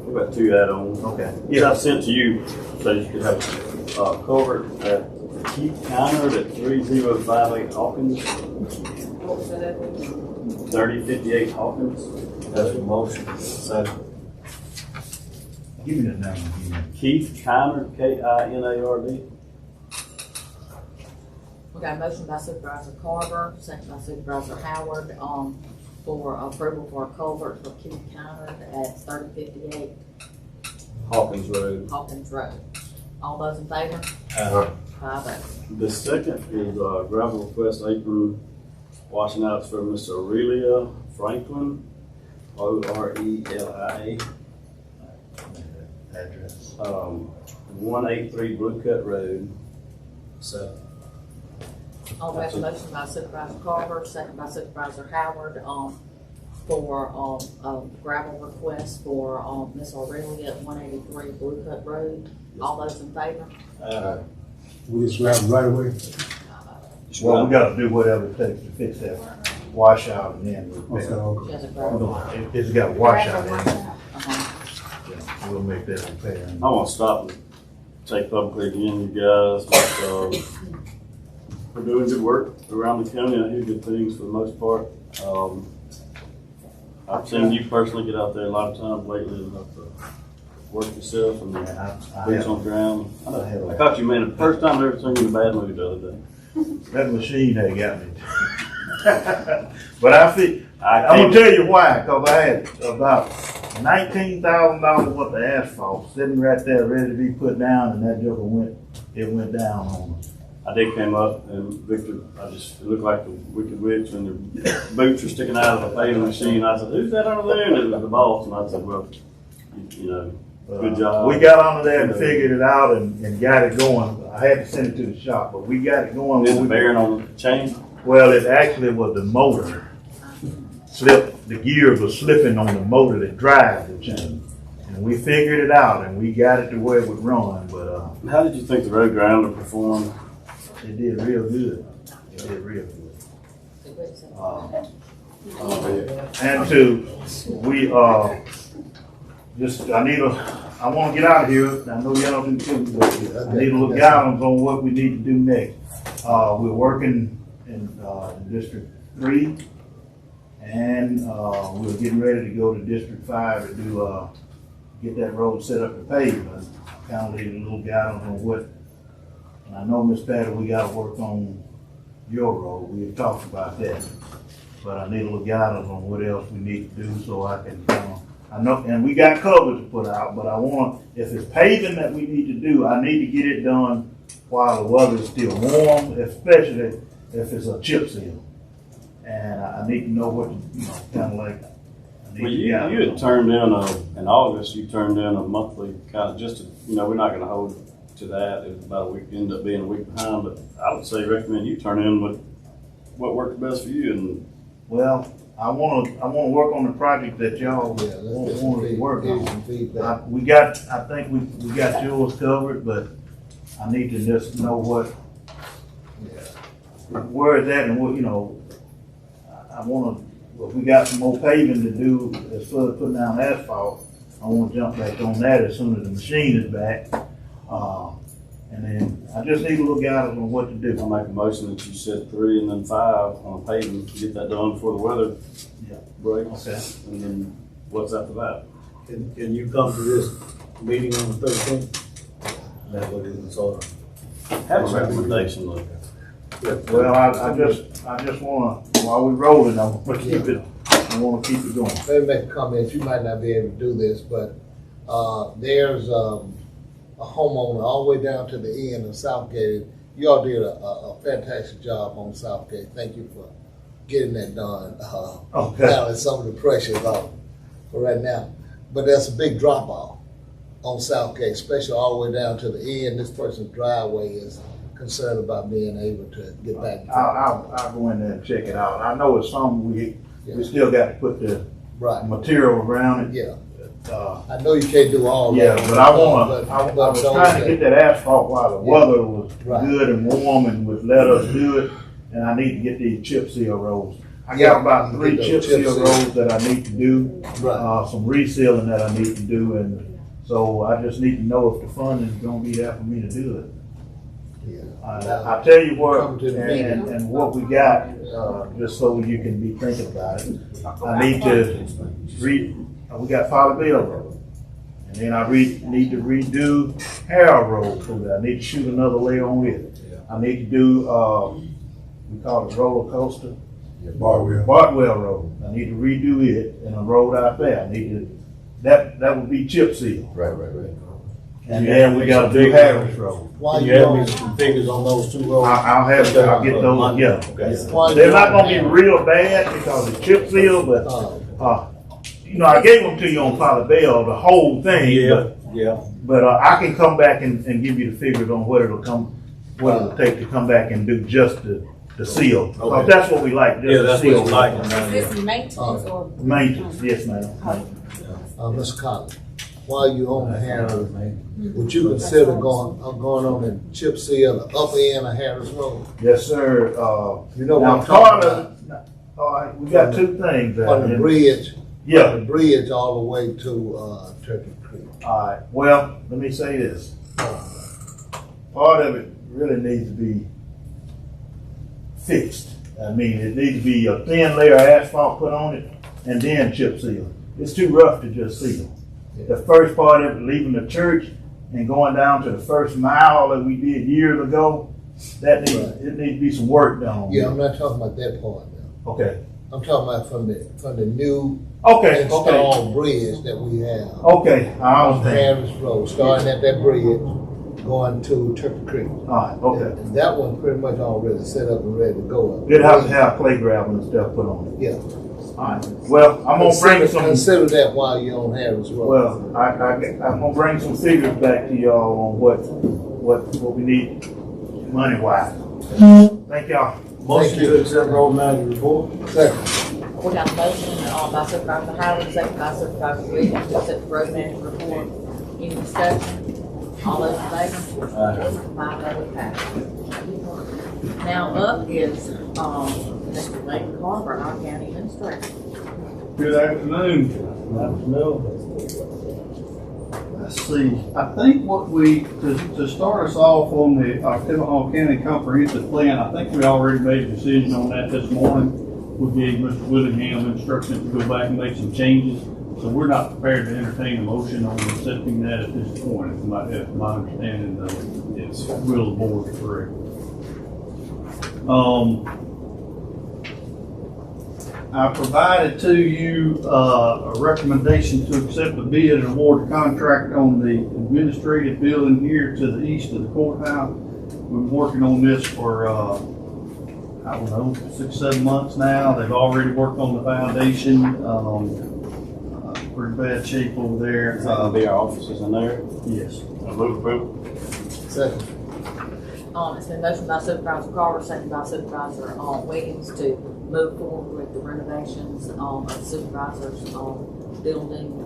I've got two add-ons. Okay. Yeah, I sent to you, so you could have, culvert at Keith Counter at 3058 Hawkins, What was that? 3058 Hawkins. That's the motion. Second. Give me the number again. Keith Kinard, Kinard. We got a motion by Supervisor Carver, second by Supervisor Howard, for approval for a culvert for Keith Counter at 3058 Hawkins Road. Hawkins Road. All those in favor? Uh-huh. 5-0. The second is gravel request apron washing outs for Mr. Aurelia Franklin, Orelia, Address. 183 Blue Cut Road. Second. We have a motion by Supervisor Carver, second by Supervisor Howard, for, a gravel request for, Miss Aurelia at 183 Blue Cut Road. All those in favor? We just grab right away. Well, we gotta do whatever it takes to fix that washout and then repair. She has a gravel. It's got a washout in it. Uh-huh. Yeah, we'll make that repair. I want to stop and take publicly again, you guys, but, we're doing good work around the county. I hear good things for the most part. I've seen you personally get out there a lot of times lately and have to work yourself and boots on the ground. I caught you, man, the first time I ever seen you in a bad mood the other day. That machine had got me. But I'm gonna tell you why, cause I had about $19,000 worth of asphalt sitting right there ready to be put down, and that joker went down on us. I did come up and Victor, it looked like the Wicked Witch and the boots were sticking out of the paving machine. I said, who's that under there? And it was the boss. And I said, well, you know, good job. We got onto there and figured it out and got it going. I had to send it to the shop, but we got it going. Is it bearing on the chain? Well, it actually was the motor. The gears were slipping on the motor that drives the chain. And we figured it out and we got it to where it would run, but How did you think the road grounder performed? it did real good. It did real good. And I want to get out of here. I know y'all do too, but I need a little guidance on what we need to do next. We're working in District 3, and we're getting ready to go to District 5 to do get that road set up to pave. I kind of need a little guidance on what. And I know, Miss Patty, we got to work on your road. We have talked about that, but I need a little guidance on what else we need to do so I can. I know, and we got covers to put out, but I want, if it's paving that we need to do, I need to get it done while the weather is still warm, especially if it's a chip seal. And I need to know what, kind of like. Well, you had turned in in August, you turned in a monthly kind of we're not going to hold to that. It was about a week, ended up being a week behind, but I would say recommend you turn in what works best for you. And well, I wanna work on the project that y'all Yeah, let's want to get work some on. feedback. I think we got yours covered, but I need to just know where is that and what, you know, I wanna, if we got some more paving to do as far as putting down asphalt, I wanna jump back on that as soon as the machine is back. And then I just need a little guidance on what to do. I'll make a motion that you said 3 and then 5 on paving, get that done before the weather breaks. Okay. And then what's after that? Can you come to this meeting on the 13th? That's what it is, sort of. Have a recommendation, look. Well, I just wanna, while we rolling, I wanna keep it going. Let me make a comment, you might not be able to do this, but, there's, a homeowner all the way down to the end of Southgate. You all did a fantastic job on Southgate. Thank you for getting that done. Okay. Now that some of the pressure is off for right now. But there's a big drop off on Southgate, especially all the way down to the end. This person's driveway is concerned about being able to get back. I'll go in there and check it out. I know it's something we still got to put the Right, material around it. yeah. I know you can't do all Yeah, that. but I was trying to get that asphalt while the weather was Right. good and warm and would let us do it. And I need to get these chip seal roads. I got about 3 chip seal roads that I need to do. Right. Some resealing that I need to do, and so I just need to know if the funding is gonna be there for me to do it. Yeah. I'll tell you what, Come to the meeting. and what we got, just so you can be thinking about it. I need to we got Father Bill Road. And then I need to redo Harold Road through there. I need to shoot another layer on it. I need to do, we call it roller coaster. Bartwell Road. I need to redo it and a road out there. I need to, that would be chip seal. Right. And then we got to do Harris Road. Why Can you you have on- me some figures on those 2 roads? I'll get those, yeah. Okay. why you They're not on gonna be Harris? real bad because it's chip seal, but, you know, I gave them to you on Father Bell, the whole thing. Yeah. But I can come back and give you the figures on what it'll take to come back and do just the seal. Because Okay. that's what we like, Yeah, just the that's what seal. you like. Is this maintenance or? Maintenance, yes, ma'am. Mr. Collins, while you on Harris, would you consider going on and chip seal the upper end of Harris Road? Yes, sir. You know what Now, I'm talking part of, we got 2 things. On the bridge, Yeah. the bridge all the way to, Turkey Creek. All right, well, let me say this. Part of it really needs to be fixed. I mean, it needs to be a thin layer of asphalt put on it and then chip seal. It's too rough to just seal. The first part of it, leaving the church and going down to the first mile that we did years ago, it needs to be some work done. Yeah, I'm not talking about that part now. Okay. I'm talking about from the new Okay. installed bridge that we have. Okay, I On understand. Harris Road, starting at that bridge, going to Turkey Creek. All right, okay. And that one pretty much already set up and ready to go. Good have to have clay gravel and stuff put on it. Yeah. All right. Well, I'm gonna bring some. Consider that while you're on Harris Road. Well, I'm gonna bring some figures back to y'all on what we need money wise. Thank y'all. Motion to accept road manager report. Second. We got a motion, by Supervisor Howard, second by Supervisor Williams, to accept the road manager report. Any discussion? All those in favor? 5-0 passed. Now up is, Mr. Lane Carver, our county administrator. Good afternoon. Let's see, I think what to start us off on the Oklahoma County Comprehensive Plan, I think we already made a decision on that this morning. We gave Mr. Willingham instructions to go back and make some changes, so we're not prepared to entertain a motion on accepting that at this point. If my understanding of it's will the board correct. I provided to you a recommendation to accept the bid and award the contract on the administrative building here to the east of the courthouse. We've been working on this for, I don't know, 6-7 months now. They've already worked on the foundation. Pretty bad shape over there. Is that gonna be our offices in there? Yes. Move approval. Second. It's been motioned by Supervisor Carter, seconded by Supervisor, Williams to move forward with the renovations, of Supervisor's, building,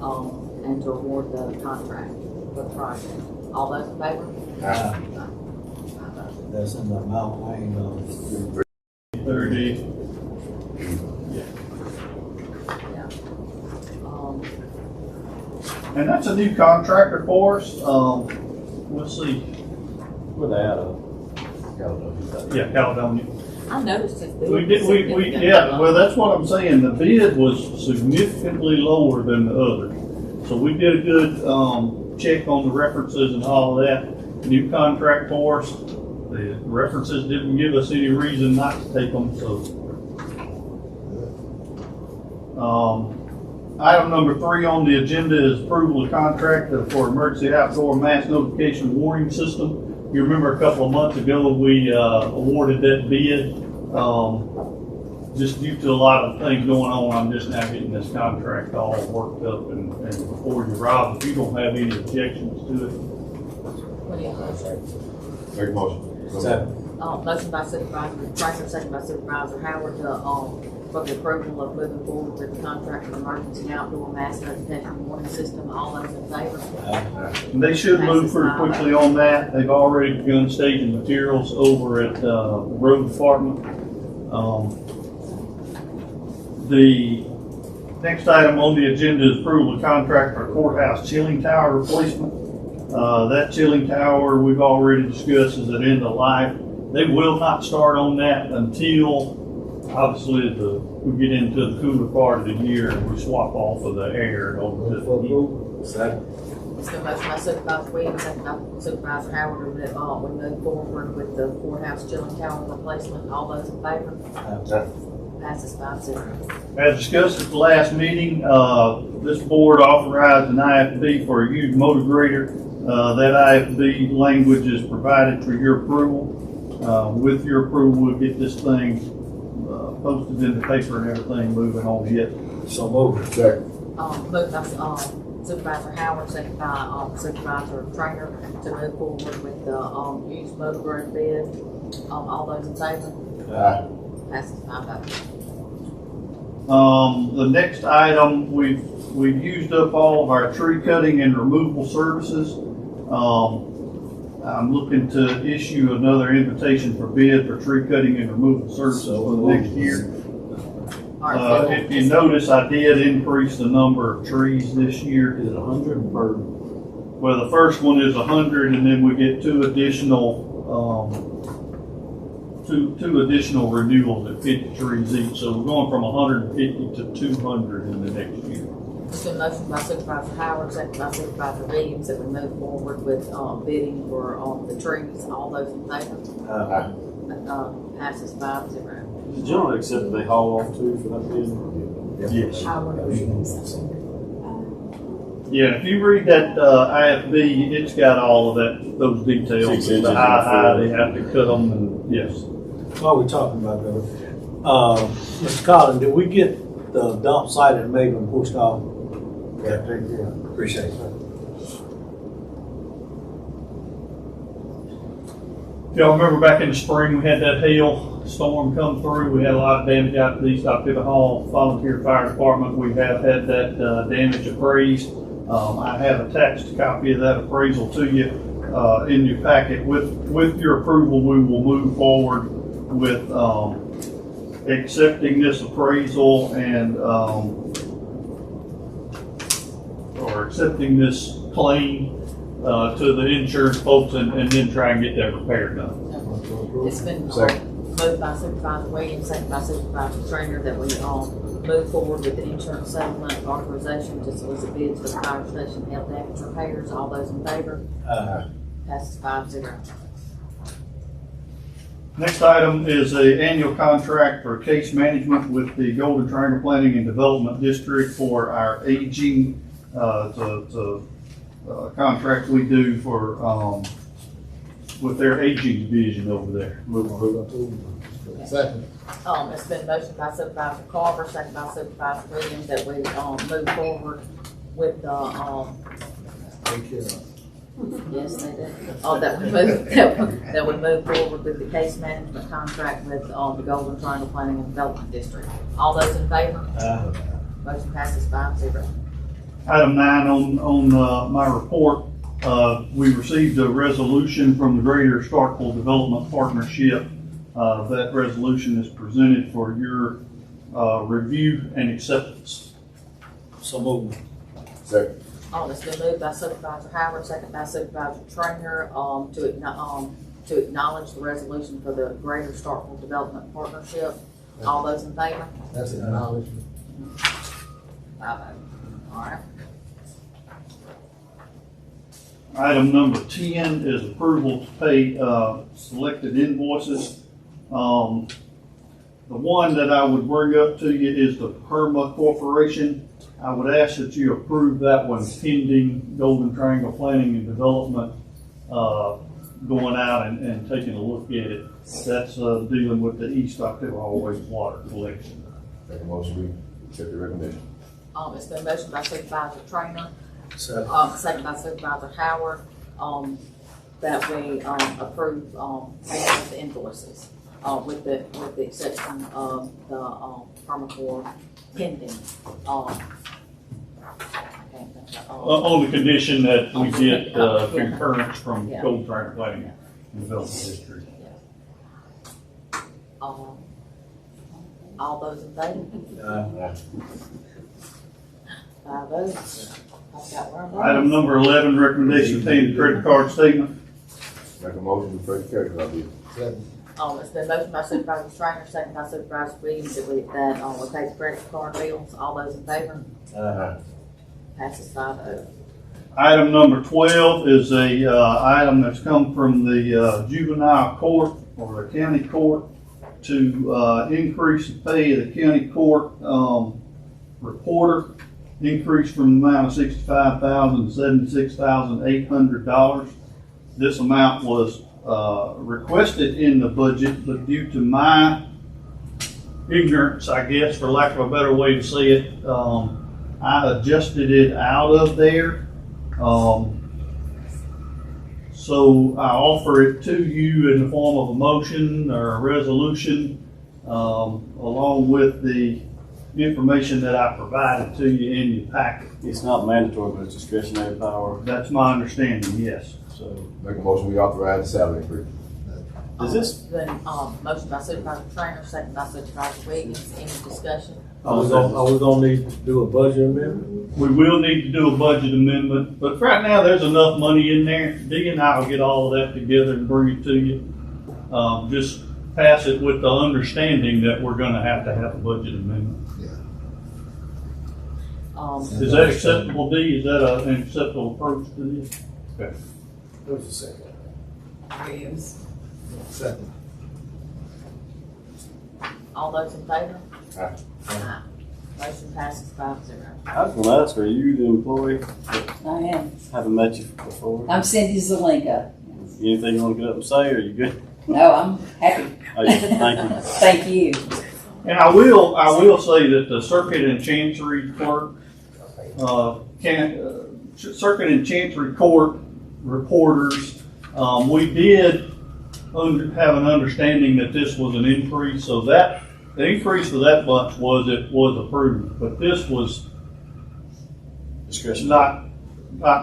and to award the contract for the project. All those in favor? That's in the Mount Wayne, 30. Yeah. And that's a new contractor for us. Let's see. Where they at, Yeah, Caledonia. I noticed his bid. We did, yeah, well, that's what I'm saying. The bid was significantly lower than the others. So we did a good, check on the references and all of that. New contract for us. The references didn't give us any reason not to take them, so. Item number 3 on the agenda is approval of contract for emergency outdoor mass notification warning system. You remember a couple of months ago, we awarded that bid. Just due to a lot of things going on, I'm just now getting this contract all worked up and before you, Rob, if you don't have any objections to it. What do you think? Make a motion. Motion by Supervisor Trainer, second by Supervisor Howard to, for the approval of moving forward with the contract for emergency outdoor mass notification warning system. All those in favor? And they should move pretty quickly on that. They've already begun staging materials over at the road department. The next item on the agenda is approval of contract for courthouse chilling tower replacement. That chilling tower we've already discussed is at end of life. They will not start on that until obviously we get into the cooler part of the year and we swap off of the air over to the heat. Second. It's been motion by Supervisor Williams, second by Supervisor Howard, that, we move forward with the courthouse chilling tower replacement. All those in favor? Passes 5-0. As discussed at the last meeting, this board authorized an IFB for a used motor grader. That IFB language is provided for your approval. With your approval, we'll get this thing posted in the paper and everything moving on yet. So moved. Second. Moved by, Supervisor Howard, second by, Supervisor Trainer to move forward with the, used motor grader bid. All those in favor? Passes 5-0. The next item, we've used up all of our tree cutting and removal services. I'm looking to issue another invitation for bid for tree cutting and removal services for the next year. If you notice, I did increase the number of trees this year. Is it 100 per? Well, the first one is 100, and then we get two additional renewals at 50 trees each. So we're going from 150 to 200 in the next year. It's been motion by Supervisor Howard, second by Supervisor Williams, that we move forward with, bidding for, the trees. All those in favor? Passes 5-0. Generally accepted they haul off too for that bid. Yes. Our motions. Yeah, if you read that IFB, it's got all of those details. 6 inches The how high and they have to cut them, and yes. While we're talking about that, Mr. Collins, did we get the dump site at Maven pushed off? Yeah, appreciate it. If y'all remember back in the spring, we had that hail storm come through. We had a lot of damage out to the East Octavia Hall Volunteer Fire Department. We have had that damage appraised. I have attached a copy of that appraisal to you in your packet. With your approval, we will move forward with accepting this appraisal and or accepting this claim to the insurance folks and then try and get that repair done. It's been, moved by Supervisor Williams, second by Supervisor Trainer, that we, move forward with the insurance settlement authorization to solicit bids for the fire station health damage repairs. All those in favor? Passes 5-0. Next item is an annual contract for case management with the Golden Triangle Planning and Development District for our aging, the contract we do for, with their aging division over there. Second. It's been motioned by Supervisor Carver, second by Supervisor Williams, that we, move forward with the, Yes, they did. That would move forward with the case management contract with, the Golden Triangle Planning and Development District. All those in favor? Motion passes 5-0. Item 9 on my report, we received a resolution from the Greater Starkville Development Partnership. That resolution is presented for your review and acceptance. So moved. Second. It's been moved by Supervisor Howard, second by Supervisor Trainer, to acknowledge the resolution for the Greater Starkville Development Partnership. All those in favor? That's acknowledgement. 5-0. All right. Item number 10 is approval to pay selected invoices. The one that I would bring up to you is the Perma Corporation. I would ask that you approve that one pending Golden Triangle Planning and Development going out and taking a look at it. That's dealing with the East October Hallways water collection. Make a motion, we accept the recommendation. It's been motioned by Supervisor Trainer, Second. second by Supervisor Howard, that we approve payment of the invoices, with the exception of the Permacore pending. On the condition that we get Yeah. concurrence from Yeah. Golden Triangle Planning and Development District. All those in favor? 5-0. I've got where I'm going. Item number 11, recommendation to pay the credit card statement. Make a motion, we pay the credit card bill. Second. It's been motioned by Supervisor Strainer, second by Supervisor Williams, that we pay the credit card bills. All those in favor? Passes 5-0. Item number 12 is a item that's come from the juvenile court or the county court to increase the pay of the county court reporter, increase from the amount of $65,000 to $76,800. This amount was requested in the budget, but due to my ignorance, I guess, for lack of a better way to say it, I adjusted it out of there. So I offer it to you in the form of a motion or a resolution, along with the information that I provided to you in your packet. It's not mandatory, but it's discretionary power. That's my understanding, yes. So Make a motion, we authorize the salary increase. is this? Then, motion by Supervisor Trainer, second by Supervisor Williams. Any discussion? Are we gonna need to do a budget amendment? We will need to do a budget amendment, but right now there's enough money in there. Dee and I will get all of that together and bring it to you. Just pass it with the understanding that we're gonna have to have a budget amendment. Is that acceptable, Dee? Is that an acceptable approach to this? Okay. Who's the second? Williams. Second. All those in favor? Aye. Aye. Motion passes 5-0. I was going to ask, are you the employee? I am. Haven't met you before. I'm Cindy Zelenka. Anything you want to get up and say, or are you good? No, I'm happy. Oh, yeah, thank you. Thank you. And I will say that the circuit and chancery clerk, circuit and chancery court reporters, we did have an understanding that this was an increase, so that the increase for that bunch was approved, but this was Discretion. not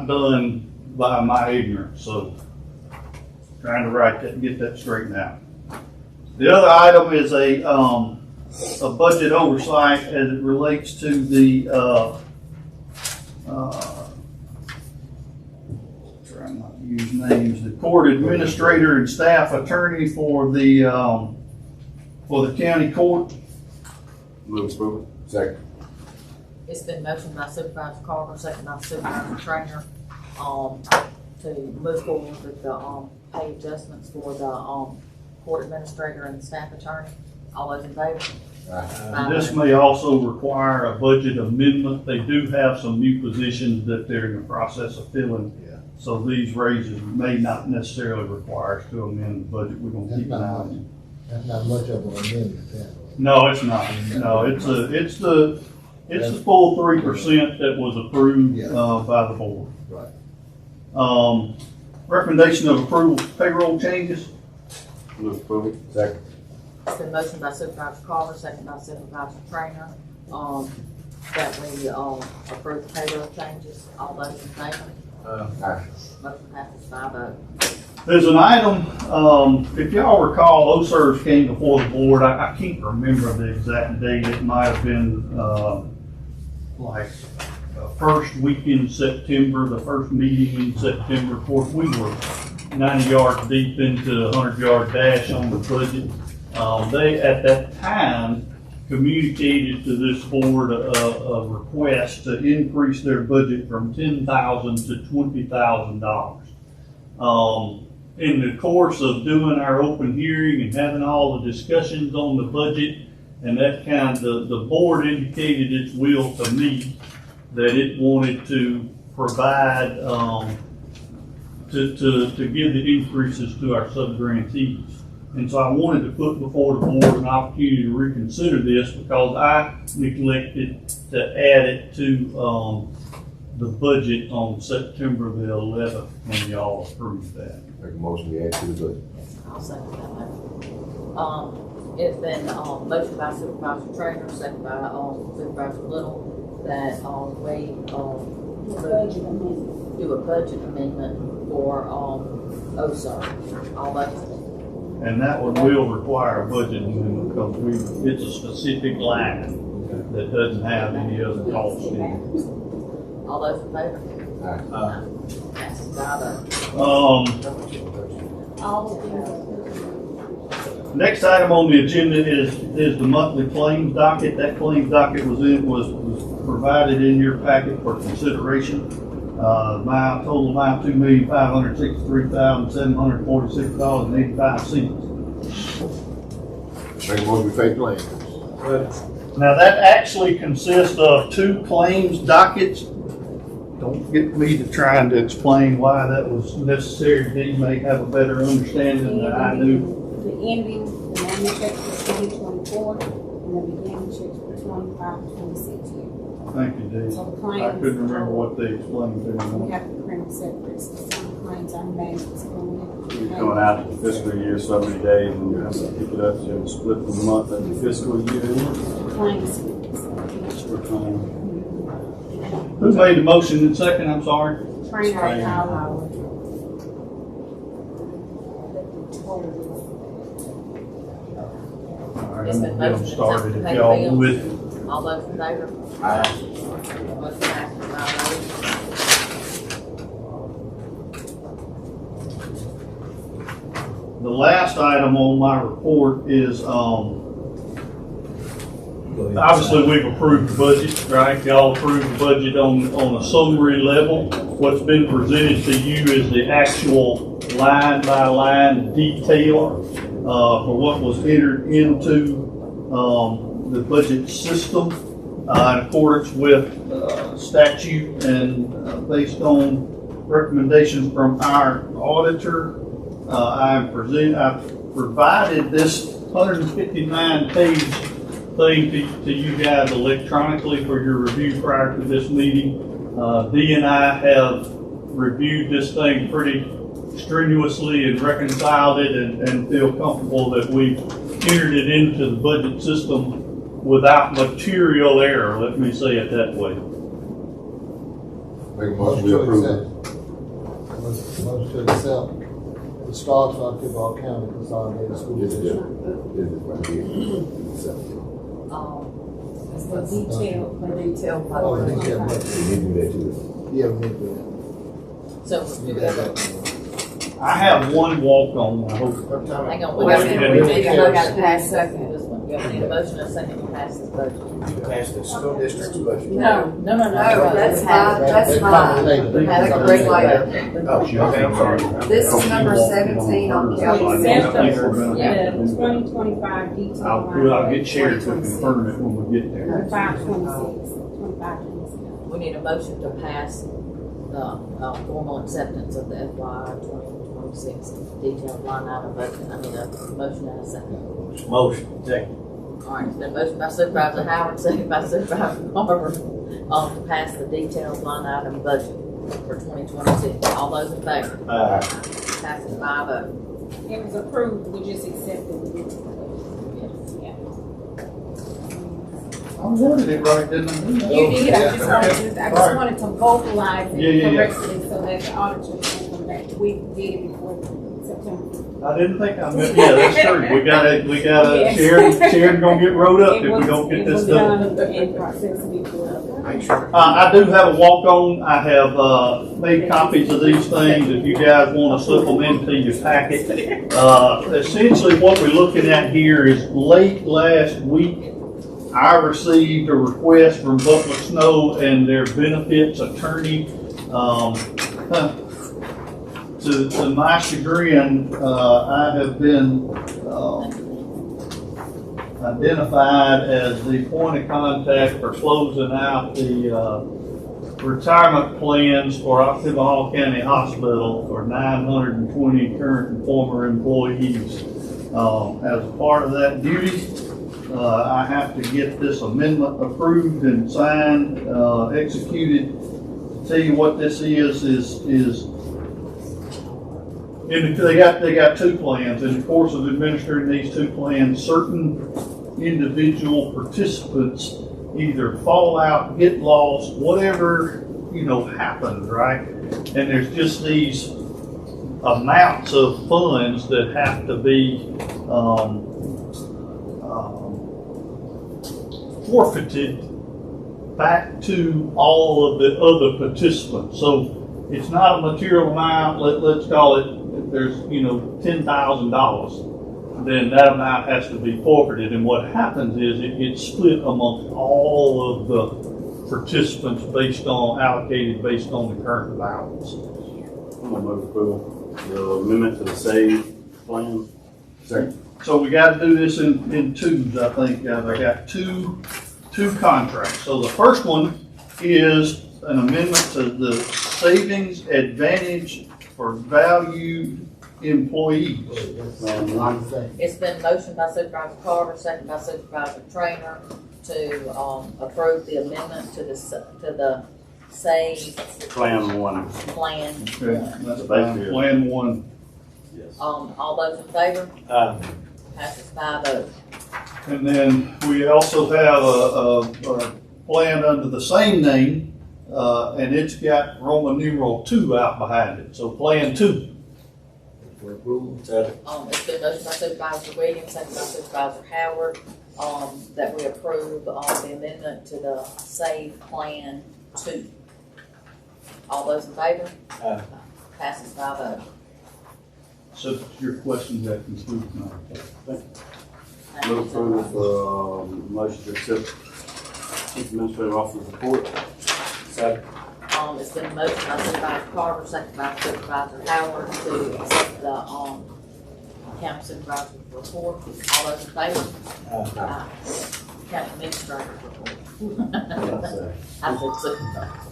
done by my ignorance, so trying to write that and get that straightened out. The other item is a budget oversight as it relates to the trying not to use names, the court administrator and staff attorney for the county court. Move approval. Second. It's been motioned by Supervisor Carter, second by Supervisor Trainer, to move forward with the pay adjustments for the court administrator and staff attorney. All those in favor? This may also require a budget amendment. They do have some new positions that they're in the process of filling. Yeah. So these raises may not necessarily require us to amend the budget. We're gonna keep an eye on it. That's not much of an amendment, that. No, it's not. No, it's the full 3% that was approved, Yeah. by the board. Right. Recommendation of approval of payroll changes. Move approval. Second. It's been motioned by Supervisor Carter, second by Supervisor Trainer, that we, approve the payroll changes. All those in favor? Aye. Motion passes 5-0. There's an item, if y'all recall, OSERS came before the board. I can't remember the exact date. It might have been, like, first week in September, the first meeting in September. Of course, we were 90 yards deep into a 100-yard dash on the budget. They, at that time, communicated to this board a request to increase their budget from $10,000 to $20,000. In the course of doing our open hearing and having all the discussions on the budget, and that kind of, the board indicated its will to me that it wanted to provide, to give the increases to our sub-grantees. And so I wanted to put before the board an opportunity to reconsider this because I neglected to add it to the budget on September the 11th when y'all approved that. Make a motion to add to the budget. I'll second that motion. It's been, motion by Supervisor Trainer, second by, Supervisor Little, that, we, Budget amendment. do a budget amendment for, OSER. All those. And that one will require a budget amendment because it's a specific line that doesn't have any other cost in it. All those in favor? Aye. Passes 5-0. All of Next item on the agenda is the monthly claims docket. That claims docket was provided in your packet for consideration. Total amount $2,563,746.85. Make a motion to pay claims. Now that actually consists of two claims dockets. Don't get me to trying to explain why that was necessary. He may have a better understanding than I do. the ending, the manual checks for 2024, and the beginning checks for 25-26 year. Thank you, Dee. So the I claims. couldn't remember what they explained to We me. have to print them separate, so some claims are made, so we have to. You're coming out of the fiscal year so many days and you have to pick it up, so you split the month of the fiscal year. Claims. Who made the motion in second? I'm sorry. Trainer and our. All right, It's I'm been gonna get them motioned and started seconded if to pay y'all the bills. with. All those in favor? Aye. Motion passes 5-0. The last item on my report is, obviously we've approved the budget, right? Y'all approved the budget on a summary level. What's been presented to you is the actual line by line detail, for what was entered into, the budget system, in accordance with, statute and, based on recommendations from our auditor. I've provided this 159-page thing to you guys electronically for your review prior to this meeting. Dee and I have reviewed this thing pretty strenuously and reconciled it and feel comfortable that we've entered it into the budget system without material error, let me say it that way. Make a motion to approve it. Motion to accept the Starkville Duval County Consolidated School This is District. this is right here. It's the detail, the detail. Oh, detail budget. We need to do that too. Yeah, we need to do So, that. We got that. I have one walk-on, I hope. hang on. Wait a minute. We need to I got to pass second. this one. Yeah, we need a motion and a second to pass this budget. Pass the school district's budget. No, No. that's fine, that's That's fine. coming later. That's a great later. Oh, okay, I'm sorry. This is number 17 on Kelly's. Yeah. 2025 detail. I'll get Sherry to confirm it when we get there. 25-26. We need a motion to pass the, formal acceptance of the FY 2026 detailed line item budget. I need a motion and a second. Motion, second. All right, it's been motion by Supervisor Howard, second by Supervisor Carver, to pass the detailed line item budget. for 2022. All those in favor? Passes 5-0. It was approved, we just accepted it. Yeah. I worded it right, didn't I? You did, I just wanted to vocalize Yeah, it yeah. correctly so that the auditors can come back. We did it before September. I didn't think I meant, yeah, that's true. We gotta, Yes. Sharon gonna get rode up if we don't get this done. It was done in process before. Make sure. I do have a walk-on. I have, made copies of these things if you guys wanna slip them into your packet. Essentially what we're looking at here is late last week, I received a request from Butler Snow and their benefits attorney. To my chagrin, I have been identified as the point of contact for closing out the retirement plans for Oklahoma County Hospital for 920 current and former employees. As a part of that duty, I have to get this amendment approved and signed, executed. To tell you what this is they got two plans. In the course of administering these two plans, certain individual participants either fall out, get lost, whatever, happens, right? And there's just these amounts of funds that have to be forfeited back to all of the other participants. So it's not a material amount. Let's call it, if there's $10,000, then that amount has to be forfeited. And what happens is it gets split amongst all of the participants allocated based on the current balance. I'm gonna move approval. The amendment to the SAVE plan. Second. So we got to do this in twos, I think. I got two contracts. So the first one is an amendment to the Savings Advantage for Valued Employees. It's been motioned by Supervisor Carter, second by Supervisor Trainer to approve the amendment to the SAVE Plan 1. plan. Okay, that's fine. Plan 1. Yes. All those in favor? Passes 5-0. And then we also have a plan under the same name, and it's got Roman numeral 2 out behind it. So Plan 2. For approval. It's been motioned by Supervisor Williams, second by Supervisor Howard, that we approve the amendment to the SAVE Plan 2. All those in favor? Passes 5-0. So your questions that concludes my. Move approval for motion to accept Chief Administrative Officer's report. Second. It's been motioned by Supervisor Carter, second by Supervisor Howard to accept the county supervisor's report. All those in favor? County administrator's report. I said supervisor.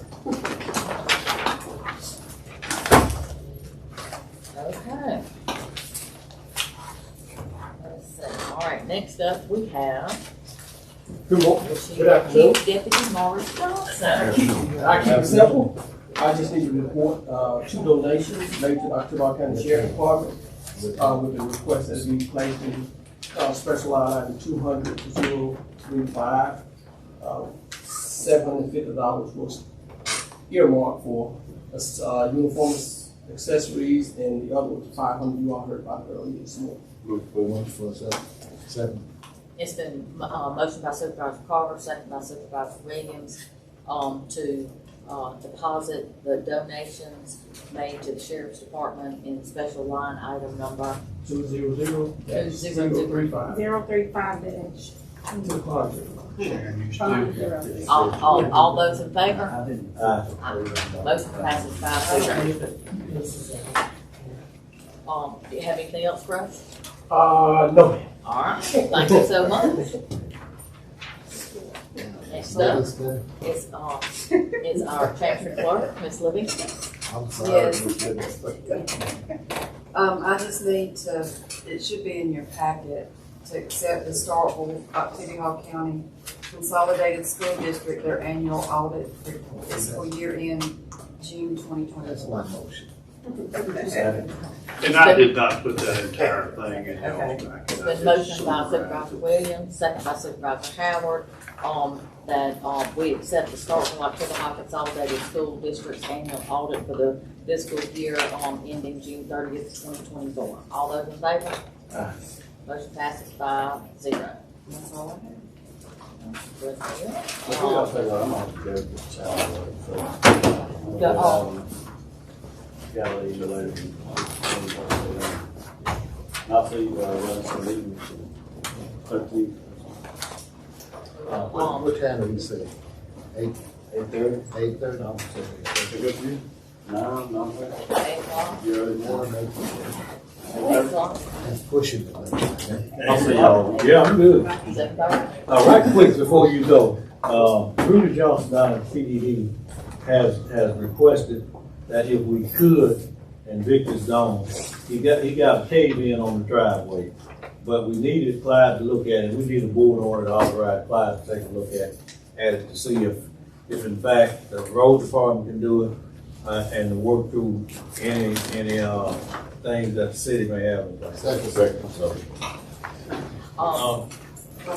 Okay. Let's see. All right, next up we have Good afternoon. Chief Deputy Morris Johnson. I keep it simple. I just need to report 2 donations made to the October County Sheriff Department with the request that we placed in special line item 200-035. $750 was earmarked for uniforms, accessories, and the other was $500. You all heard about it earlier this morning. Second. It's been motioned by Supervisor Carter, second by Supervisor Williams, to deposit the donations made to the Sheriff's Department in special line item number 200-035. 035 dash. All those in favor? Motion passes 5-0. Do you have anything else for us? No. All right, thank you so much. Next up is our Chancery Clerk, Ms. Livingston. I'm sorry. Yes. I just need to, it should be in your packet, to accept the Starkville, City Hall County Consolidated School District, their annual audit for fiscal year end June 2024. That's my motion. And I did not put that entire thing in Okay. the packet. It's been motioned by Supervisor Williams, second by Supervisor Howard, that, we accept the Starkville October Consolidated School District's annual audit for the fiscal year, ending June 30th, 2024. All those in favor? Motion passes 5-0. That's all I have. Good deal. I'll tell you what, I'm gonna have to go get the salary. Go, Gallery related. I'll see, run some meetings. 13. What time did he say? 8:30? 8:30. 8:30? Is it good for you? No, no. 8 o'clock. You early morning? 8 o'clock. That's pushing it. I'll see y'all. Yeah, I'm good. 7:30. Right quick before you go, Rudy Johnson down at TDD has requested that if we could, and Victor's gone, he got a cave in on the driveway, but we needed Clyde to look at it. We need a board order to authorize Clyde to take a look at it to see if in fact the road department can do it, and to work through any things that the city may have in place. Second, sorry.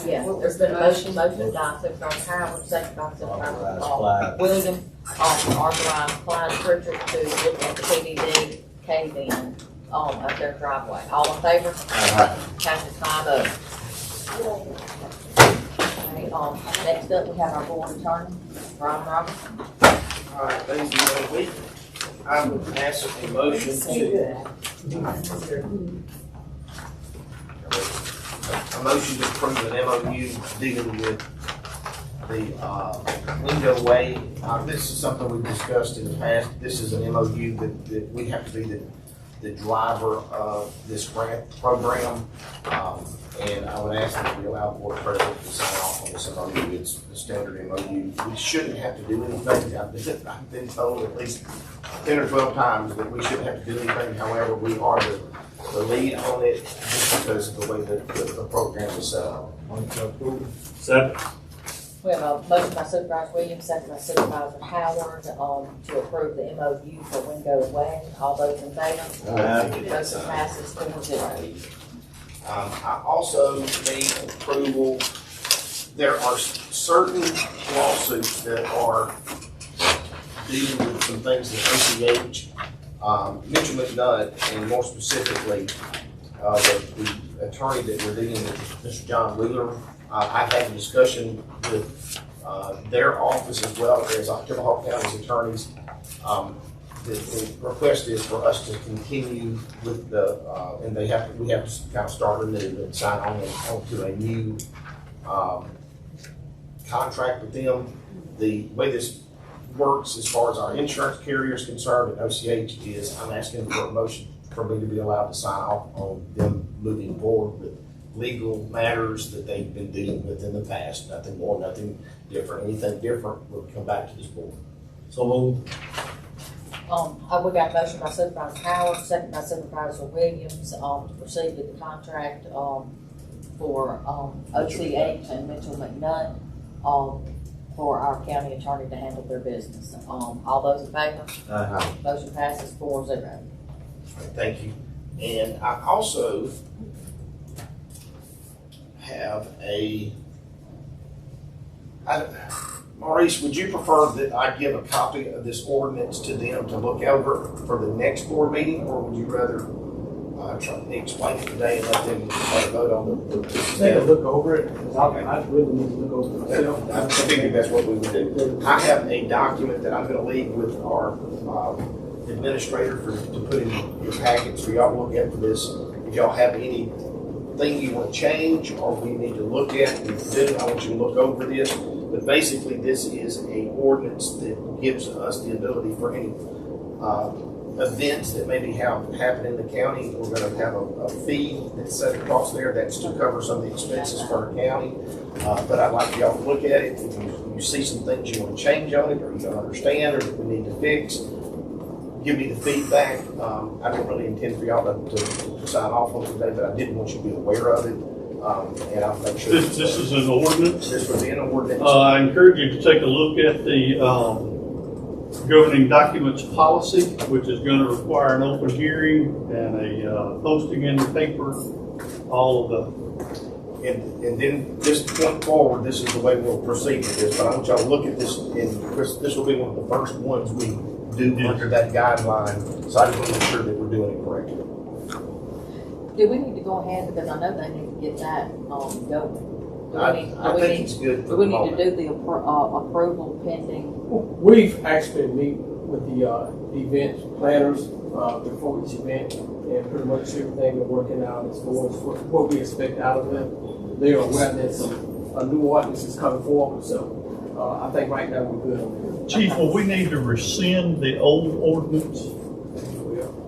Yeah, there's been a motion by Supervisor Howard, second by Supervisor Williams, authorize Clyde Pritchard to look at the PDD cave-in, of their driveway. All in favor? Passes 5-0. Okay, next up, we have our board attorney, Ron Robinson. All right, thank you. I would ask a motion to approve an MOU dealing with the window way. This is something we've discussed in the past. This is an MOU that we have to be the driver of this grant program. And I would ask that we allow the board president to sign off on this MOU. It's the standard MOU. We shouldn't have to do anything. I've been told at least 10 or 12 times that we shouldn't have to do anything. However, we are the lead on it just because of the way that the program is set up. Second. We have a motion by Supervisor Williams, second by Supervisor Howard, to approve the MOU for Wingo Way. All those in favor? Motion passes 4-0. I also need approval. There are certain lawsuits that are dealing with some things that OCH, Mitchell McNutt, and more specifically, the attorney that we're dealing with, Mr. John Wheeler. I've had a discussion with their office as well as October County's attorneys. The request is for us to continue with the, and we have to kind of start anew and sign on to a new contract with them. The way this works as far as our insurance carrier is concerned at OCH is I'm asking for a motion for me to be allowed to sign off on them moving forward with legal matters that they've been dealing with in the past. Nothing more, nothing different. Anything different will come back to this board. So moved. We got a motion by Supervisor Howard, second by Supervisor Williams, to proceed with the contract, for, OCH and Mitchell McNutt, for our county attorney to handle their business. All those in favor? Motion passes 4-0. Thank you. And I also have Maurice, would you prefer that I give a copy of this ordinance to them to look over for the next board meeting, or would you rather try to explain it today and let them vote on the Take a look over it, because I really need to look over it myself. I figured that's what we would do. I have a document that I'm going to leave with our administrator to put in your packets for y'all to look at for this. If y'all have anything you want to change or we need to look at, we do. I want you to look over this. But basically, this is an ordinance that gives us the ability for any events that maybe happen in the county. We're going to have a fee that's set across there that's to cover some of the expenses for our county. But I'd like y'all to look at it. If you see some things you want to change on it or you don't understand or that we need to fix, give me the feedback. I don't really intend for y'all to sign off on it today, but I did want you to be aware of it. And I'll make sure. This is an ordinance. This would be an ordinance. I encourage you to take a look at the governing documents policy, which is gonna require an open hearing and a posting in the paper, all of the. And then this point forward, this is the way we'll proceed with this, but I want y'all to look at this, and this will be one of the first ones we do under that guideline, so I just want to make sure that we're doing it correctly. Do we need to go ahead, because I know they need to get that, going. I think it's good for Do we the need to moment. do the approval pending? We've actually meet with the event planners before each event, and pretty much everything we're working out as far as what we expect out of them. They're aware that a new ordinance is coming forward, so I think right now we're good. Chief, will we need to rescind the old ordinance?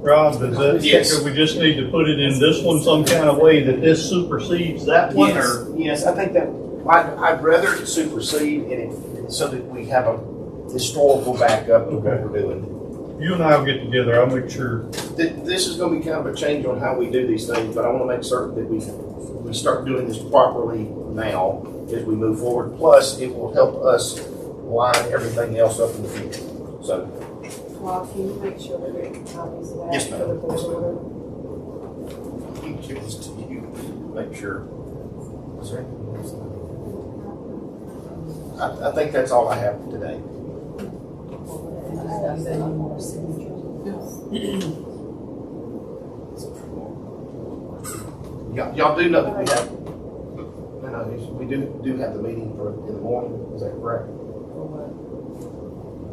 Rob, does that, Yes. we just need to put it in this one some kind of way that this supersedes that one, or? Yes, I think that, I'd rather it supersede and so that we have a historical backup of what we're doing. You and I will get together, I'll make sure. This is gonna be kind of a change on how we do these things, but I wanna make certain that we start doing this properly now as we move forward. Plus, it will help us line everything else up in the future, so. Rob, can you make sure that we get copies of that? Yes, ma'am. For the board Yes, ma'am. order? You can give this to you, make sure. Is there anything else? I think that's all I have today. You said you need more signatures. Y'all do know that we have, we do have the meeting in the morning, is that correct?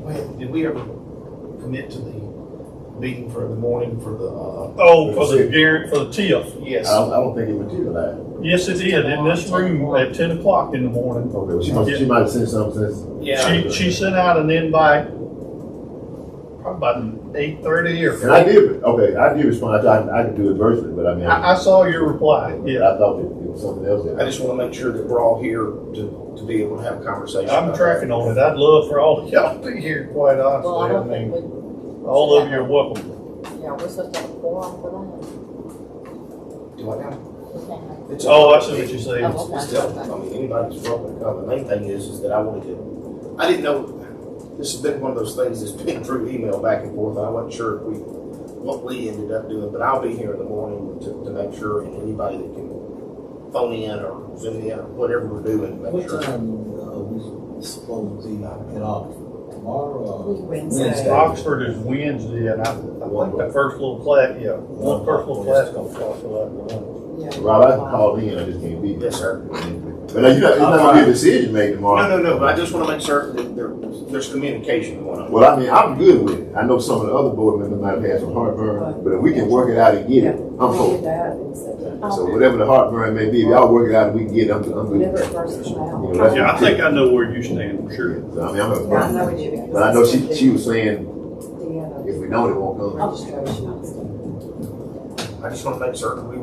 Wait, did we ever commit to the meeting for the morning for the, Oh, for the TIF. yes. I don't think it materialized. Yes, it did, in this room at 10 o'clock in the morning. Okay, well, she might have sent something since. Yeah. She sent out an invite, probably about 8:30 or. And I did respond, I could do it virtually, but I mean. I saw your reply, yeah. I thought it was something else. I just want to make sure that we're all here to be able to have a conversation. I'm tracking on it. I'd love for all of y'all to be here, quite honestly. Well, I don't think mean, we. all of you are welcome. Yeah, we're supposed to have a forum for Do I now? that. We can't have- It's Oh, I see what you're saying. Oh, It's still, I mean, anybody's welcome to come. The main thing is that I didn't know, this has been one of those things that's been through email back and forth. I wasn't sure what we ended up doing, but I'll be here in the morning to make sure, and anybody that can phone in or Zoom in or whatever we're doing, make What sure. time we supposed to be in Oxford? Tomorrow or? Wednesday. Oxford is Wednesday, and I think the first little class, one first little class gonna start till after lunch. Yeah. Rob, I can call in, I just can't be there. Yes, sir. But it's not gonna be a decision made tomorrow. No, but I just want to make certain that there's communication going on. Well, I mean, I'm good with it. I know some of the other board members might have had some heartburn, but if we can work it out and get it, I'm We for did it. that and said, So whatever the heartburn may be, if y'all work it out and we can get it, I'm good. whenever it first came out. You know, that's Yeah, I think I know where you stand, for sure. So, I mean, I'm Yeah, I a, know we did because. but I know she was saying, The if we don't, it won't come. registration and stuff. I just want to make certain we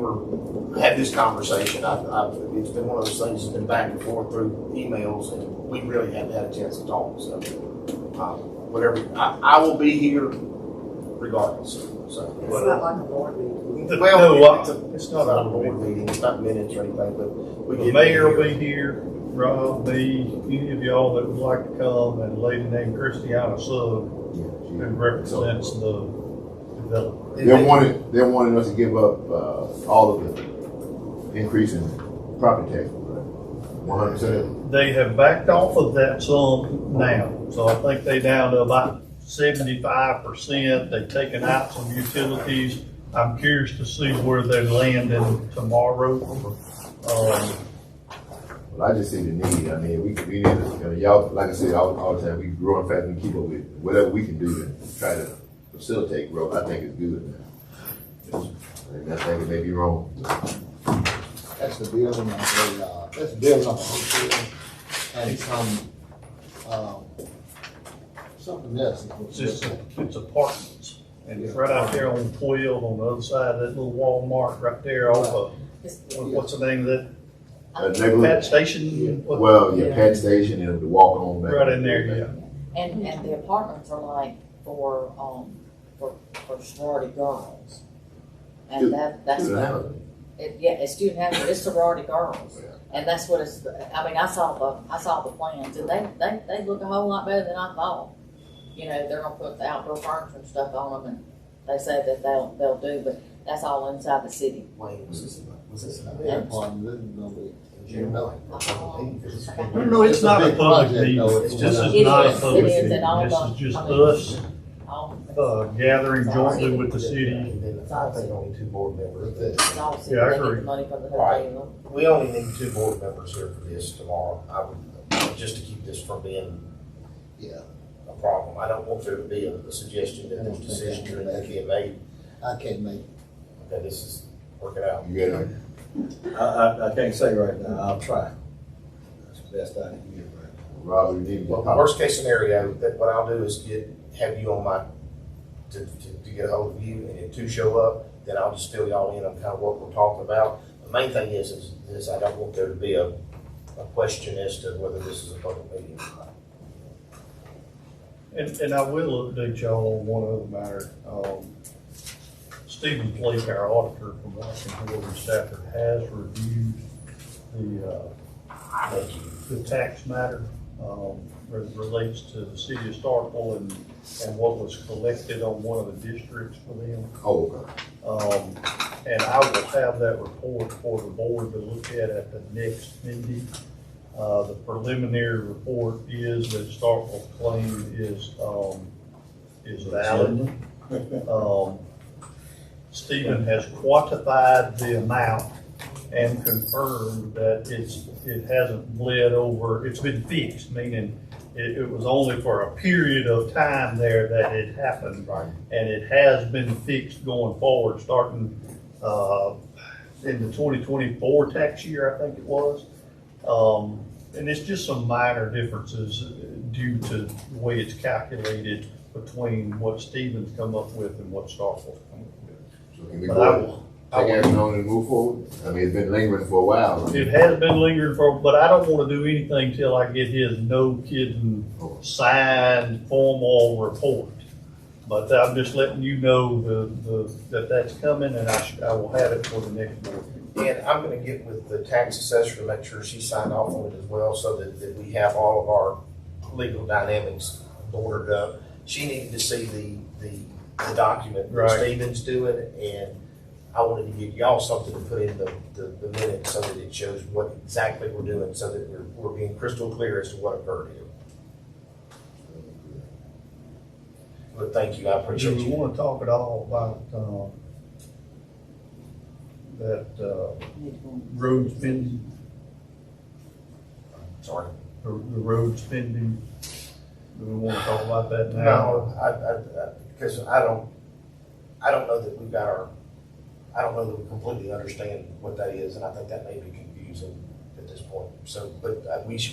had this conversation. It's been one of those things that's been back and forth through emails, and we really haven't had a chance to talk. So, whatever, I will be here regardless. So, It's not like a board meeting. well, No, it's not a board meeting. It's not minutes or anything, but we The get mayor will be here, Rob, me, any of y'all that would like to come, and a lady named Christiana Sugg, who represents the developer. They're wanting us to give up, all of the increase in property tax, 100%. They have backed off of that some now, so I think they down to about 75%. They've taken out some utilities. I'm curious to see where they're landing tomorrow. Well, I just see the need. I mean, we need to, y'all, like I said, all the time, we growing fast and keep up with whatever we can do to try to facilitate growth. I think it's good. And I think it may be wrong. That's the building of that's the building of a hotel and something else. It's apartments, and it's right out there on 12 on the other side of that little Walmart right there off of, what's the name of that? Pat Station? Well, yeah, Pat Station and the walk on back. Right in there, yeah. And the apartments are like for sorority girls. And that's Student what, housing. it's student housing, it's sorority girls. And that's what it's, I mean, I saw the plans, and they look a whole lot better than I thought. you know, they're gonna put the outdoor furniture and stuff on them, and they said that they'll do, but that's all inside the city. Wayne, was this That part of it is gonna be, you know. No, it's not a big public project, meeting. though. This It is is, not a it public is, meeting. and all This the- is just I mean, us, gathering jointly with the city. And then I think only 2 board members. It's all city, Yeah, I they get agree. the money from the Right. hotel. We only need 2 board members here for this tomorrow. I would, just to keep this from being Yeah, a problem. I don't want there to be a suggestion that there's decisions or anything being made. I can't make, Okay, this is working out. You got it? I can't say right now, I'll try. That's the best I can do right now. Robert, you need to Well, get the worst case scenario, that what I'll do is have you on my, to get a hold of you, and if 2 show up, then I'll just fill y'all in on kind of what we're talking about. The main thing is I don't want there to be a question as to whether this is a public meeting. And I will update y'all on one other matter. Stephen Blake, our auditor from Washington, and Stafford, has reviewed the tax matter, as it relates to the city of Starkville and what was collected on one of the districts for them. Oh, okay. And I will have that report for the board to look at the next meeting. The preliminary report is that Starkville's claim is valid. Stephen has quantified the amount and confirmed that it hasn't bled over, it's been fixed, meaning it was only for a period of time there that it happened. Right. And it has been fixed going forward, starting in the 2024 tax year, I think it was. And it's just some minor differences due to the way it's calculated between what Stephen's come up with and what Starkville's come up with. So can we But go I ahead will- and take action on it and move forward? I mean, it's been lingering for a while. It has been lingering for, but I don't want to do anything till I get his no kidding signed formal report. But I'm just letting you know that that's coming, and I will have it for the next board meeting. And I'm gonna get with the tax assessor to make sure she signed off on it as well, so that we have all of our legal dynamics ordered up. She needed to see the document that Right. Stephen's doing, and I wanted to give y'all something to put in the minutes so that it shows what exactly we're doing, so that we're being crystal clear as to what occurred here. But thank you, I Do appreciate we you. want to talk at all about that road spending, Sorry. the road spending? Do we want to talk about that now? No, because I don't know that we've got I don't know that we completely understand what that is, and I think that may be confusing at this point. So, but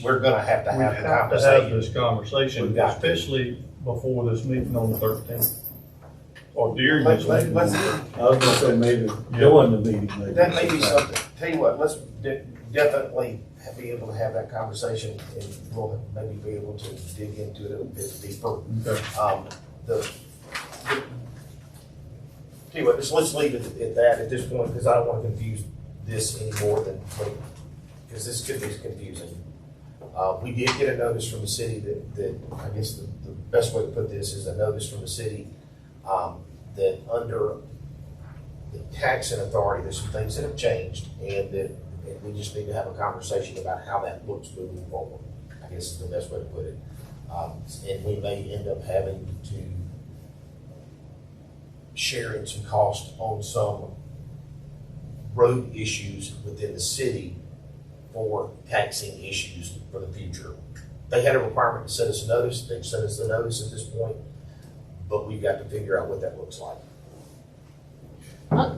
we're gonna have to We have the have to have conversation. this conversation, We've got to. especially before this meeting on the 13th. Or during this Let's, meeting. I was gonna say maybe during the meeting, maybe. that may be something, tell you what, let's definitely be able to have that conversation, and we'll maybe be able to dig into it a bit deeper. Okay. Tell you what, let's leave it at that at this point, because I don't want to confuse this any more than, because this could be confusing. We did get a notice from the city that I guess the best way to put this is a notice from the city that under the taxing authority, there's some things that have changed, and we just need to have a conversation about how that looks moving forward. I guess is the best way to put it. And we may end up having to sharing some cost on some road issues within the city for taxing issues for the future. They had a requirement to send us a notice. They've sent us the notice at this point, but we've got to figure out what that looks like.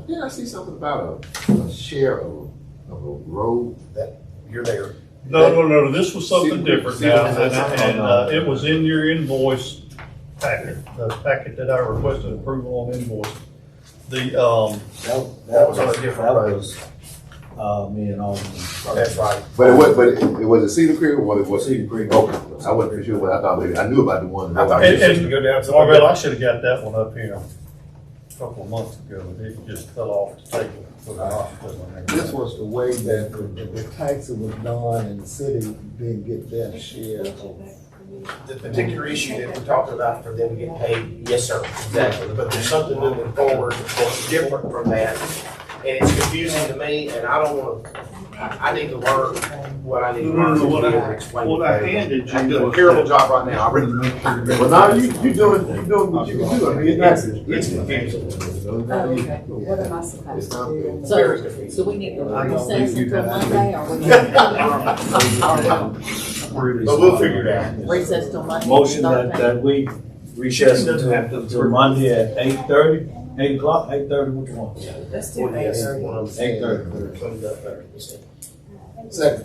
Did I see something about a share of a road? That you're there. No, this was something See- different see now, what I'm saying? and it was in your invoice packet, the packet that I requested approval on invoice. That was on a different road. Me and all. That's right. But it was a Cedar Creek or what it was? Cedar Creek. Okay, I wasn't for sure, but I thought maybe, I knew about the one. I thought you were supposed to go down to Marvell, I should have got that one up here a couple of months ago, but it just fell off the table. for the hospital and everything. this was the way that the taxing was done and the city didn't get their share of the particular issue that we're talking about for them to get paid, yes, sir, exactly. But there's something moving forward that's different from that. And it's confusing to me, and I don't wanna, I need to learn what I need to learn to be able to explain. What I handed you I'm doing a was- terrible job right now, I really. Well, now you doing what you can do. I mean, It's confusing. Oh, okay. What am I supposed to do? Very So, confusing. do we need to recess until Monday, or we need to But we'll figure it out. recess till Monday? Motion that, 13th? that we recess until Monday at 8:30, 8 o'clock, 8:30, which one? Let's do Yes, that. one of them. 8:30. Second.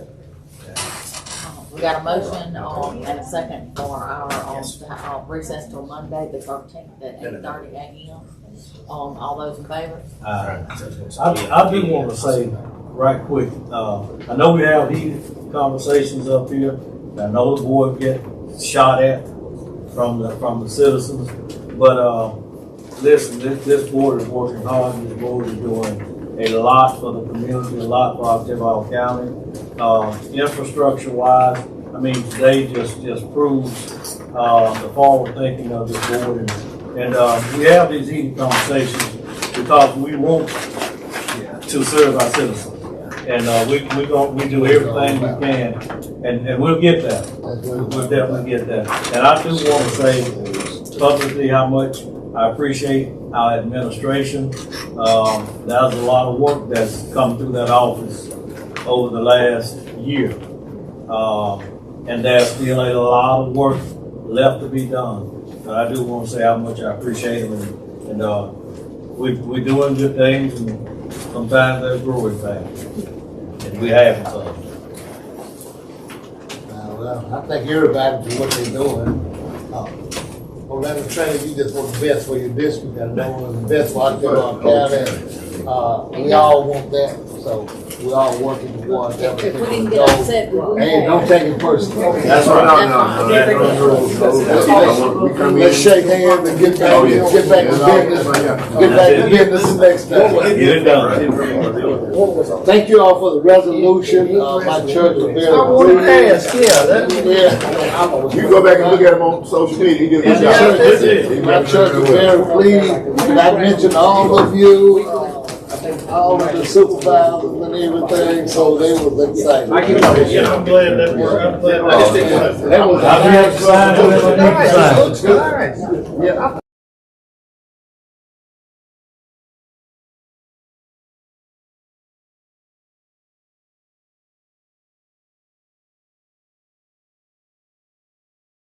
We got a motion, and a second for our, recess till Monday, the 13th at 8:30 a.m. All those in favor? I do want to say right quick, I know we have heated conversations up here. I know the board get shot at from the citizens, but, listen, this board is working hard. This board is doing a lot for the community, a lot for October County. Infrastructure wise, I mean, today just proves, the forward thinking of this board. And we have these heated conversations because we want to serve our citizens. And we do everything we can, and we'll get that. We'll definitely get that. And I do want to say publicly how much I appreciate our administration. That was a lot of work that's come through that office over the last year. And there's still a lot of work left to be done. But I do want to say how much I appreciate them, and we're doing good things, and sometimes they're growing fast, and we have some. Well, I thank everybody for what they're doing. Orlando Trainer, you just want the best for your district, and know what's the best for our county. We all want that, so we all working towards that. If we didn't get upset, we wouldn't Hey, don't take it personally. That's right. Let's shake hands and get back to business. Get back to business next time. Get it done. Thank you all for the resolution. My church is very pleased. You go back and look at him on social media. He did a good job. My church is very pleased. And I mentioned all of you, all of the supervisors and everything, so they were excited. I'm glad that we're, I'm glad that. That was- I'll be outside, and then I'll be inside. Yeah.